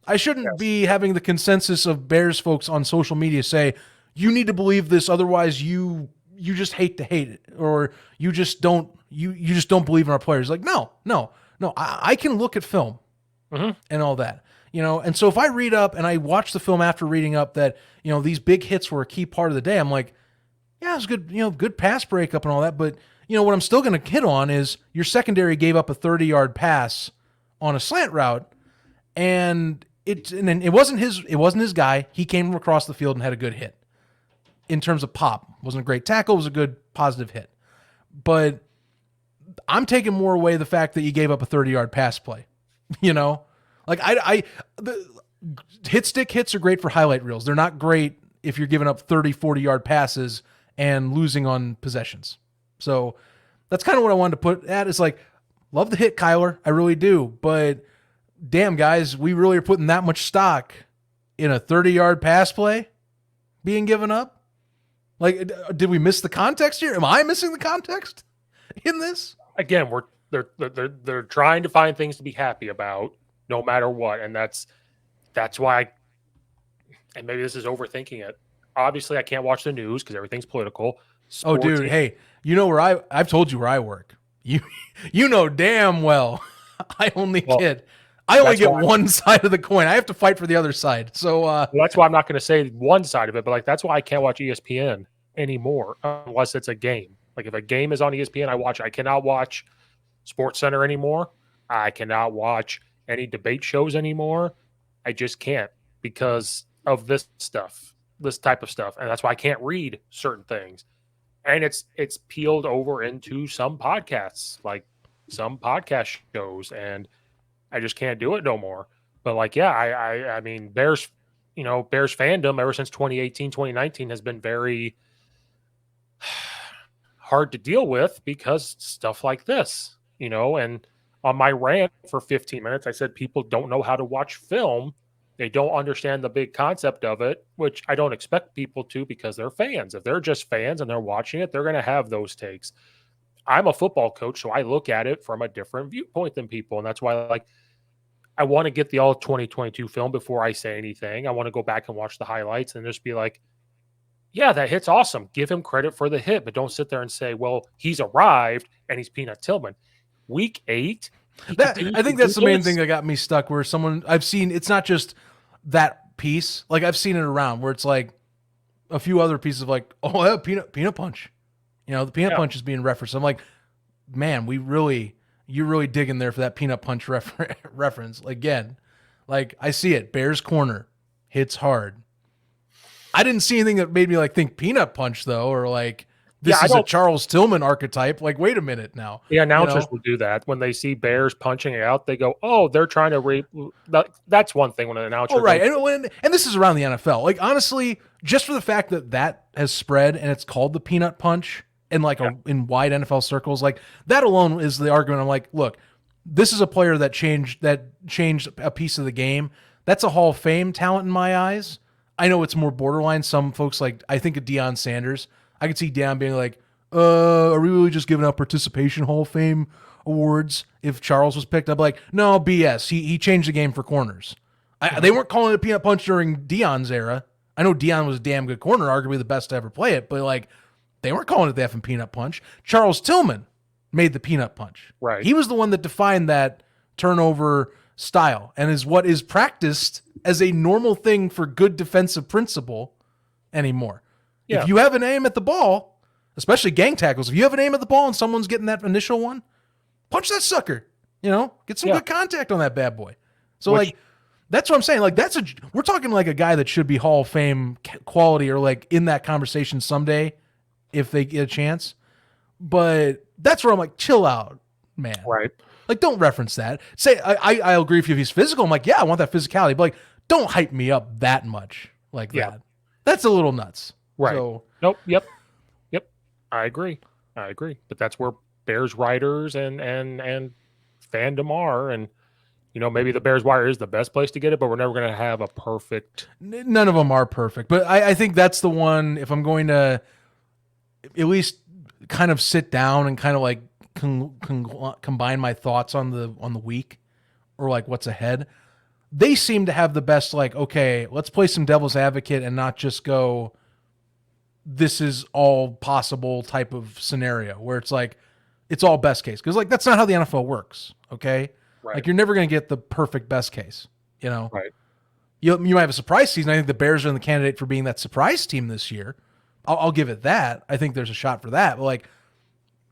I shouldn't be having the consensus of Bears folks on social media say, you need to believe this, otherwise you just hate to hate it, or you just don't believe in our players. Like, no. I can look at film and all that, you know. And so if I read up and I watch the film after reading up that, you know, these big hits were a key part of the day, I'm like, yeah, it was good, you know, good pass breakup and all that, but you know what I'm still going to hit on is your secondary gave up a 30-yard pass on a slant route, and it wasn't his guy. He came across the field and had a good hit. In terms of pop, wasn't a great tackle, it was a good positive hit. But I'm taking more away the fact that you gave up a 30-yard pass play. You know, like the hit stick hits are great for highlight reels. They're not great if you're giving up 30, 40-yard passes and losing on possessions. So that's kind of what I wanted to put at. It's like, love the hit, Kyler. I really do. But damn, guys, we really are putting that much stock in a 30-yard pass play being given up. Like, did we miss the context here? Am I missing the context in this?
Again, they're trying to find things to be happy about no matter what, and that's why. And maybe this is overthinking it. Obviously, I can't watch the news because everything's political.
Oh,
Sports,
dude, hey, you know where I've told you where I work. You you know damn well I only
well,
get
why,
one side of the coin. I have to fight for the other side. So
that's why I'm not going to say one side of it, but like that's why I can't watch ESPN anymore unless it's a game. Like if a game is on ESPN, I watch it. I cannot watch Sports Center anymore. I cannot watch any debate shows anymore. I just can't because of this stuff, this type of stuff, and that's why I can't read certain things. And it's peeled over into some podcasts, like some podcast shows, and I just can't do it no more. But like, yeah, I mean, Bears, Bears fandom ever since 2018, 2019 has been very hard to deal with because stuff like this, and on my rant for 15 minutes, I said people don't know how to watch film. They don't understand the big concept of it, which I don't expect people to because they're fans. If they're just fans and they're watching it, they're going to have those takes. I'm a football coach, so I look at it from a different viewpoint than people. And that's why, like, I want to get the all 2022 film before I say anything. I want to go back and watch the highlights and just be like, yeah, that hit's awesome. Give him credit for the hit, but don't sit there and say, well, he's arrived and he's Peanut Tillman. Week 8.
I think that's the main thing that got me stuck, where someone I've seen, it's not just that piece. Like I've seen it around where it's like a few other pieces of like, oh, yeah, peanut punch. The peanut punch is being referenced. I'm like, man, you're really digging there for that peanut punch reference. Again, like I see it. Bears corner hits hard. I didn't see anything that made me like think peanut punch though, or like this is a Charles Tillman archetype. Like, wait a minute now.
The announcers will do that when they see Bears punching it out. They go, "Oh, they're trying to That's one thing when an announcer.
Oh, right, and this is around the NFL. Like, honestly, just for the fact that has spread and it's called the peanut punch in like in wide NFL circles, like that alone is the argument. I'm like, look, this is a player that changed a piece of the game. That's a Hall of Fame talent in my eyes. I know it's more borderline. Some folks I think of Deion Sanders. I could see Deion being like, are we really just giving out participation Hall of Fame awards if Charles was picked up? Like, no, BS. He changed the game for corners. They weren't calling it a peanut punch during Deion's era. I know Deion was a damn good corner, arguably the best to ever play it, but like they weren't calling it the effing peanut punch. Charles Tillman made the peanut punch.
Right.
He was the one that defined that turnover style and is what is practiced as a normal thing for good defensive principle anymore. Yeah. If you have an aim at the ball, especially gang tackles, if you have an aim at the ball and someone's getting that initial one, punch that sucker. Get some good contact on that bad boy. So like, that's what I'm saying. Like we're talking like a guy that should be Hall of Fame quality or like in that conversation someday if they get a chance. But that's where I'm like, chill out, man.
Right.
Like, don't reference that. Say, I agree with you if he's physical. I'm like, yeah, I want that physicality. But like, don't hype me up that much like that. That's a little nuts.
Right.
So,
nope. Yep. I agree. But that's where Bears writers and fandom are, and maybe the Bears Wire is the best place to get it, but we're never going to have a perfect.
None of them are perfect, but I think that's the one. If I'm going to at least kind of sit down and kind of like combine my thoughts on the week or like what's ahead, they seem to have the best. Like, okay, let's play some devil's advocate and not just go, this is all possible type of scenario where it's like, it's all best case. Cause like, that's not how the NFL works. Okay.
Right.
Like you're never going to get the perfect best case,
Right.
You might have a surprise season. I think the Bears are in the candidate for being that surprise team this year. I'll give it that. I think there's a shot for that, but like,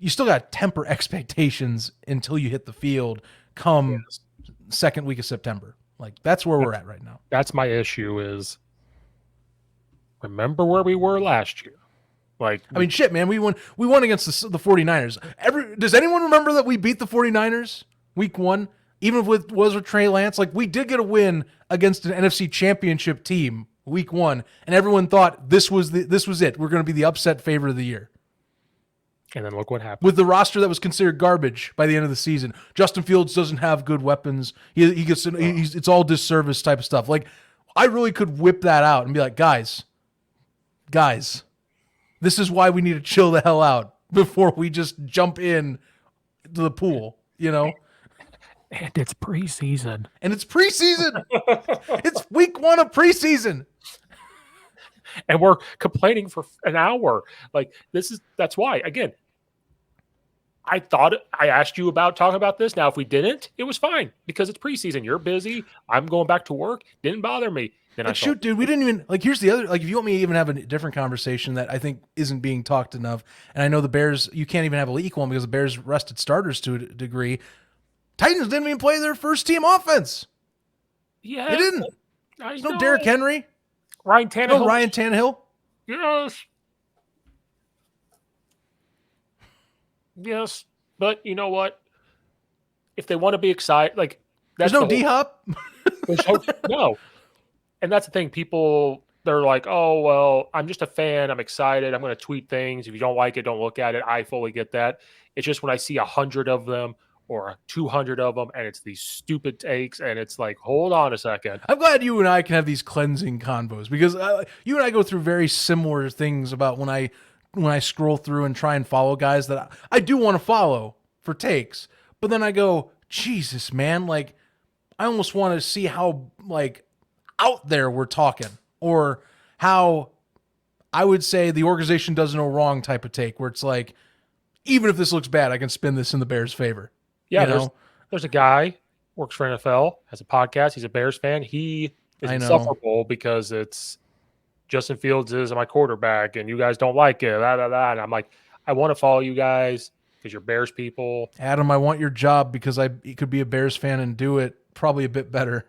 you still got to temper expectations until you hit the field come second week of September. Like that's where we're at right now.
That's my issue is, remember where we were last year. Like,
I mean, shit, man, we won against the 49ers. Does anyone remember that we beat the 49ers week 1? Even with Trey Lance? Like, we did get a win against an NFC championship team week 1, and everyone thought this was it. We're going to be the upset favorite of the year.
And then look what happened.
With the roster that was considered garbage by the end of the season. Justin Fields doesn't have good weapons. It's all disservice type of stuff. Like, I really could whip that out and be like, guys, This is why we need to chill the hell out before we just jump in to the pool, you know?
And it's preseason.
And it's preseason. It's week 1 of preseason.
And we're complaining for an hour. Like, that's why. Again, I thought I asked you about talking about this. Now, if we didn't, it was fine because it's preseason. You're busy. I'm going back to work. Didn't bother me. Then I
Shoot, dude, we didn't even like. Here's the other. Like, if you want me to even have a different conversation that I think isn't being talked enough, and I know the Bears, you can't even have a equal one because the Bears rested starters to a degree. Titans didn't even play their first team offense.
Yeah,
They didn't. There's no Derrick Henry.
Ryan Tannehill.
No Ryan Tannehill.
Yes. Yes. But you know what? If they want to be excited, like,
There's no D-Hop.
No. And that's the thing. People, they're like, oh, well, I'm just a fan. I'm excited. I'm going to tweet things. If you don't like it, don't look at it. I fully get that. It's just when I see 100 of them or 200 of them and it's these stupid takes and it's like, hold on a second.
I'm glad you and I can have these cleansing convos because you and I go through very similar things about when I scroll through and try and follow guys that I do want to follow for takes, but then I go, Jesus, man, like I almost want to see how like out there we're talking or how I would say the organization does no wrong type of take where it's like, even if this looks bad, I can spin this in the Bears' favor.
Yeah,
you know?
there's a guy works for NFL, has a podcast. He's a Bears fan. He is insufferable because it's Justin Fields is my quarterback, and you guys don't like it. Blah, blah, blah. And I'm like, I want to follow you guys because you're Bears people.
Adam, I want your job because I could be a Bears fan and do it probably a bit better.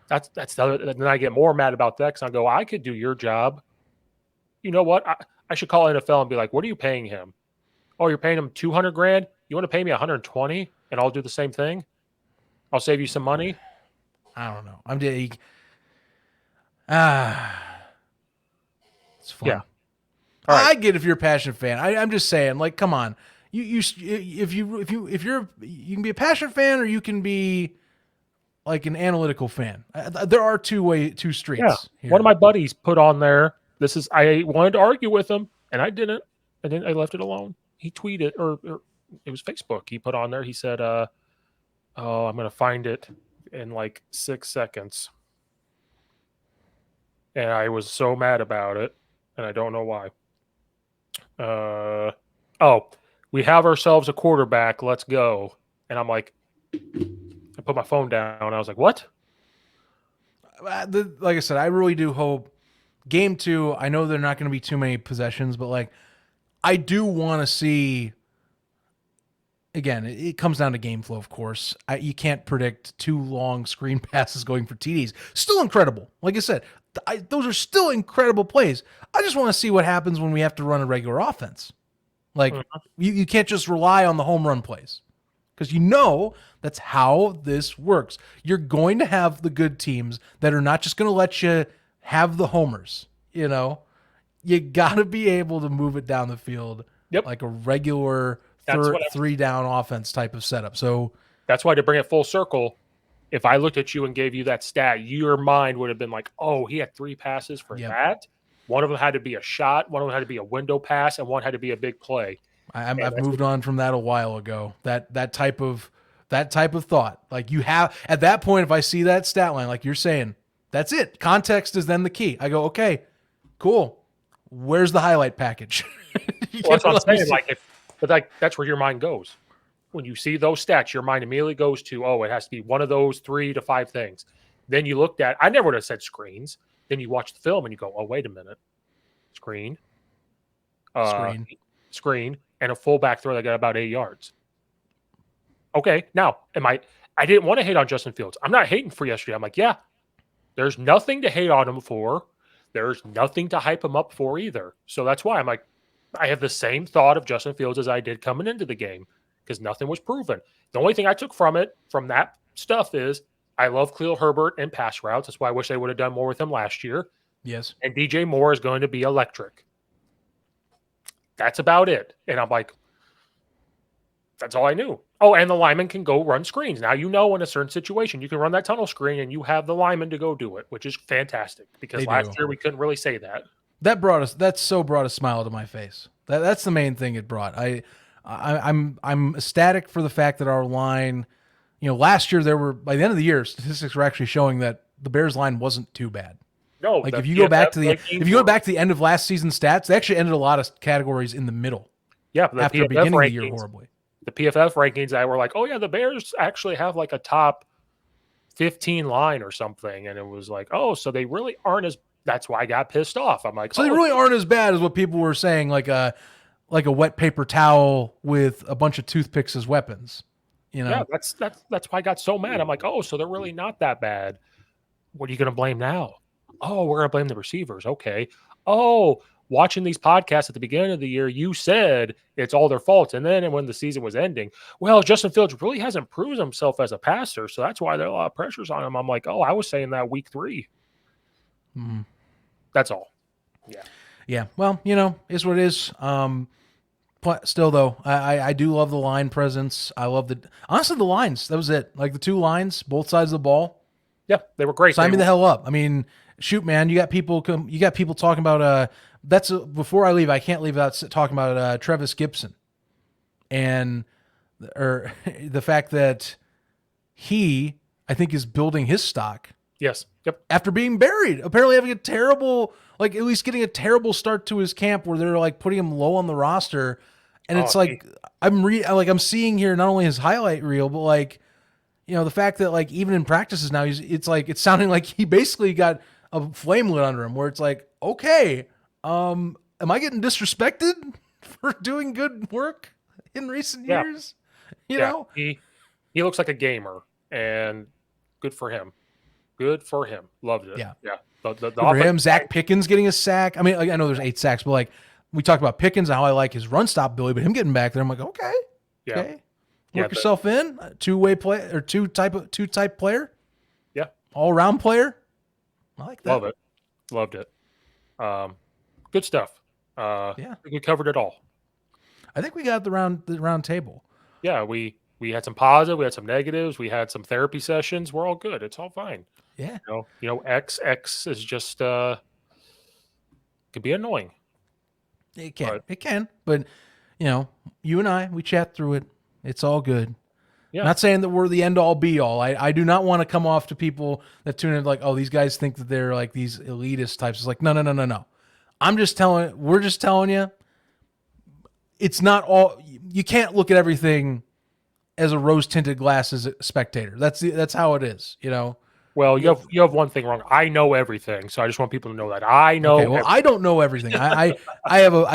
That's the other. Then I get more mad about that because I go, I could do your job. You know what? I should call NFL and be like, what are you paying him? Oh, you're paying him $200,000. You want to pay me 120, and I'll do the same thing. I'll save you some money.
I don't know. It's fun.
Yeah. All right.
I get if you're a passionate fan. I'm just saying, like, come on. You can be a passionate fan or you can be like an analytical fan. There are two streets.
Yeah.
Here.
One of my buddies put on there. I wanted to argue with him, and I didn't. And then I left it alone. He tweeted, or it was Facebook. He put on there. He said, "Oh, I'm going to find it in like 6 seconds," and I was so mad about it, and I don't know why. Oh, we have ourselves a quarterback. Let's go. And I'm like, I put my phone down. I was like, what?
Like I said, I really do hope game 2. I know there are not going to be too many possessions, but like, I do want to see. Again, it comes down to game flow, of course. You can't predict 2 long screen passes going for TDs. Still incredible. Like I said, those are still incredible plays. I just want to see what happens when we have to run a regular offense. Like, you can't just rely on the home run plays because you know that's how this works. You're going to have the good teams that are not just going to let you have the homers. You know, you got to be able to move it down the field like a regular 3-down offense type of setup. So
that's why, to bring it full circle, if I looked at you and gave you that stat, your mind would have been like, oh, he had 3 passes for that. One of them had to be a shot, one of them had to be a window pass, and one had to be a big play.
I've moved on from that a while ago. That type of thought. Like, you have at that point, if I see that stat line, like you're saying, that's it. Context is then the key. I go, okay, cool. Where's the highlight package?
Well, that's what I'm saying. That's where your mind goes. When you see those stats, your mind immediately goes to, oh, it has to be one of those 3 to 5 things. Then you looked at, I never would have said screens. Then you watch the film and you go, oh, wait a minute. Screen, and a fullback throw that got about 8 yards. Okay, now, I didn't want to hate on Justin Fields. I'm not hating for yesterday. I'm like, yeah, there's nothing to hate on him for. There's nothing to hype him up for either. So that's why I'm like, I have the same thought of Justin Fields as I did coming into the game because nothing was proven. The only thing I took from that stuff is I love Khalil Herbert and pass routes. That's why I wish they would have done more with him last year.
Yes.
And DJ Moore is going to be electric. That's about it. And I'm like, that's all I knew. Oh, and the lineman can go run screens. Now, in a certain situation, you can run that tunnel screen and you have the lineman to go do it, which is fantastic because last year we couldn't really say that.
That so brought a smile to my face. That's the main thing it brought. I'm ecstatic for the fact that our line, last year by the end of the year, statistics were actually showing that the Bears line wasn't too bad.
No,
Like
the
if you go back to
PFF
the end of last season's stats, they actually ended a lot of categories in the middle after beginning the year horribly.
The PFF rankings that were like, oh yeah, the Bears actually have like a top 15 line or something, and it was like, oh, so they really aren't as. That's why I got pissed off. I'm like,
So they really aren't as bad as what people were saying, like a wet paper towel with a bunch of toothpicks as weapons.
Yeah, that's why I got so mad. I'm like, oh, so they're really not that bad. What are you going to blame now? Oh, we're going to blame the receivers. Okay. Oh, watching these podcasts at the beginning of the year, you said it's all their fault. And then when the season was ending, well, Justin Fields really hasn't proven himself as a passer. So that's why there are a lot of pressures on him. I'm like, oh, I was saying that week 3.
Mm-hmm.
That's all. Yeah.
Yeah. Well, is what it is. Still though, I do love the line presence. I love honestly the lines. That was it. Like the 2 lines, both sides of the ball.
Yeah, they were great.
Sign me the hell up. I mean, shoot, man, you got people talking about before I leave, I can't leave without talking about Travis Gibson and the fact that he, I think, is building his stock.
Yes. Yep.
After being buried, apparently having a terrible, at least getting a terrible start to his camp where they're like putting him low on the roster. And it's like, I'm seeing here not only his highlight reel, but the fact that even in practices now, it's sounding like he basically got a flame lit under him where it's like, okay, am I getting disrespected for doing good work in recent years? You know,
he looks like a gamer, and good for him. Good for him. Loved it.
Yeah.
Yeah.
The for him, Zach Pickens getting a sack. I mean, I know there's 8 sacks, but we talked about Pickens and how I like his run stop ability, but him getting back there, I'm like, okay.
Yeah.
Okay. Work yourself in, two-way play or two type player.
Yeah.
All-around player. I like that.
Love it. Loved it. Good stuff.
Yeah.
We covered it all.
I think we got the round table.
Yeah, we had some positive, we had some negatives, we had some therapy sessions. We're all good. It's all fine.
Yeah.
X is just could be annoying.
It can. But you and I, we chat through it. It's all good. Yeah. Not saying that we're the end all be all. I do not want to come off to people that tune in like, oh, these guys think that they're like these elitist types. It's like, no. We're just telling you, it's not all. You can't look at everything as a rose tinted glass as a spectator. That's how it is.
Well, you have one thing wrong. I know everything, so I just want people to know that I know.
Okay, well, I don't know everything. I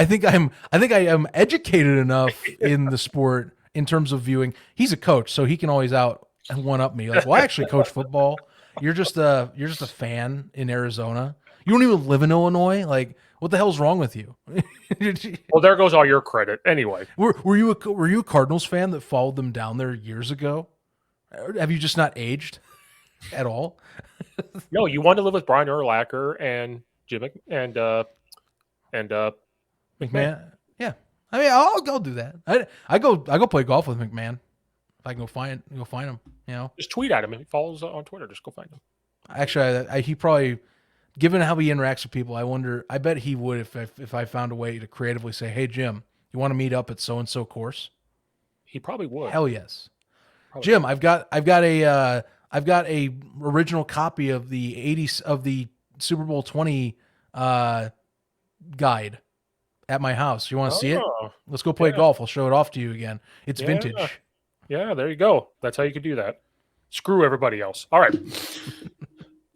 think I am educated enough in the sport in terms of viewing. He's a coach, so he can always one up me. Like, well, I actually coach football. You're just a fan in Arizona. You don't even live in Illinois. Like, what the hell's wrong with you?
Well, there goes all your credit. Anyway,
were you a Cardinals fan that followed them down there years ago? Have you just not aged at all?
No, you want to live with Brian Urlacher and Jim and McMahon.
Yeah, I mean, I'll go do that. I go play golf with McMahon. If I can go find him,
just tweet at him if he follows on Twitter. Just go find him.
Actually, he probably, given how he interacts with people, I bet he would if I found a way to creatively say, hey Jim, you want to meet up at so and so course?
He probably would.
Hell yes. Probably Jim, would. I've got a original copy of the 80s of the Super Bowl 20 guide at my house. You want to see it? Let's go play golf. I'll show it off to you again. It's vintage.
Yeah, there you go. That's how you could do that. Screw everybody else. All right.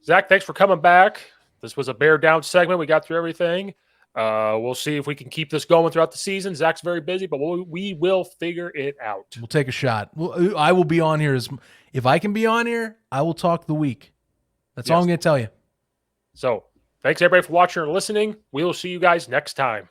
Zach, thanks for coming back. This was a bear down segment. We got through everything. We'll see if we can keep this going throughout the season. Zach's very busy, but we will figure it out.
We'll take a shot. I will be on here. If I can be on here, I will talk the week. That's all I'm going to tell you.
So thanks, everybody, for watching or listening. We will see you guys next time.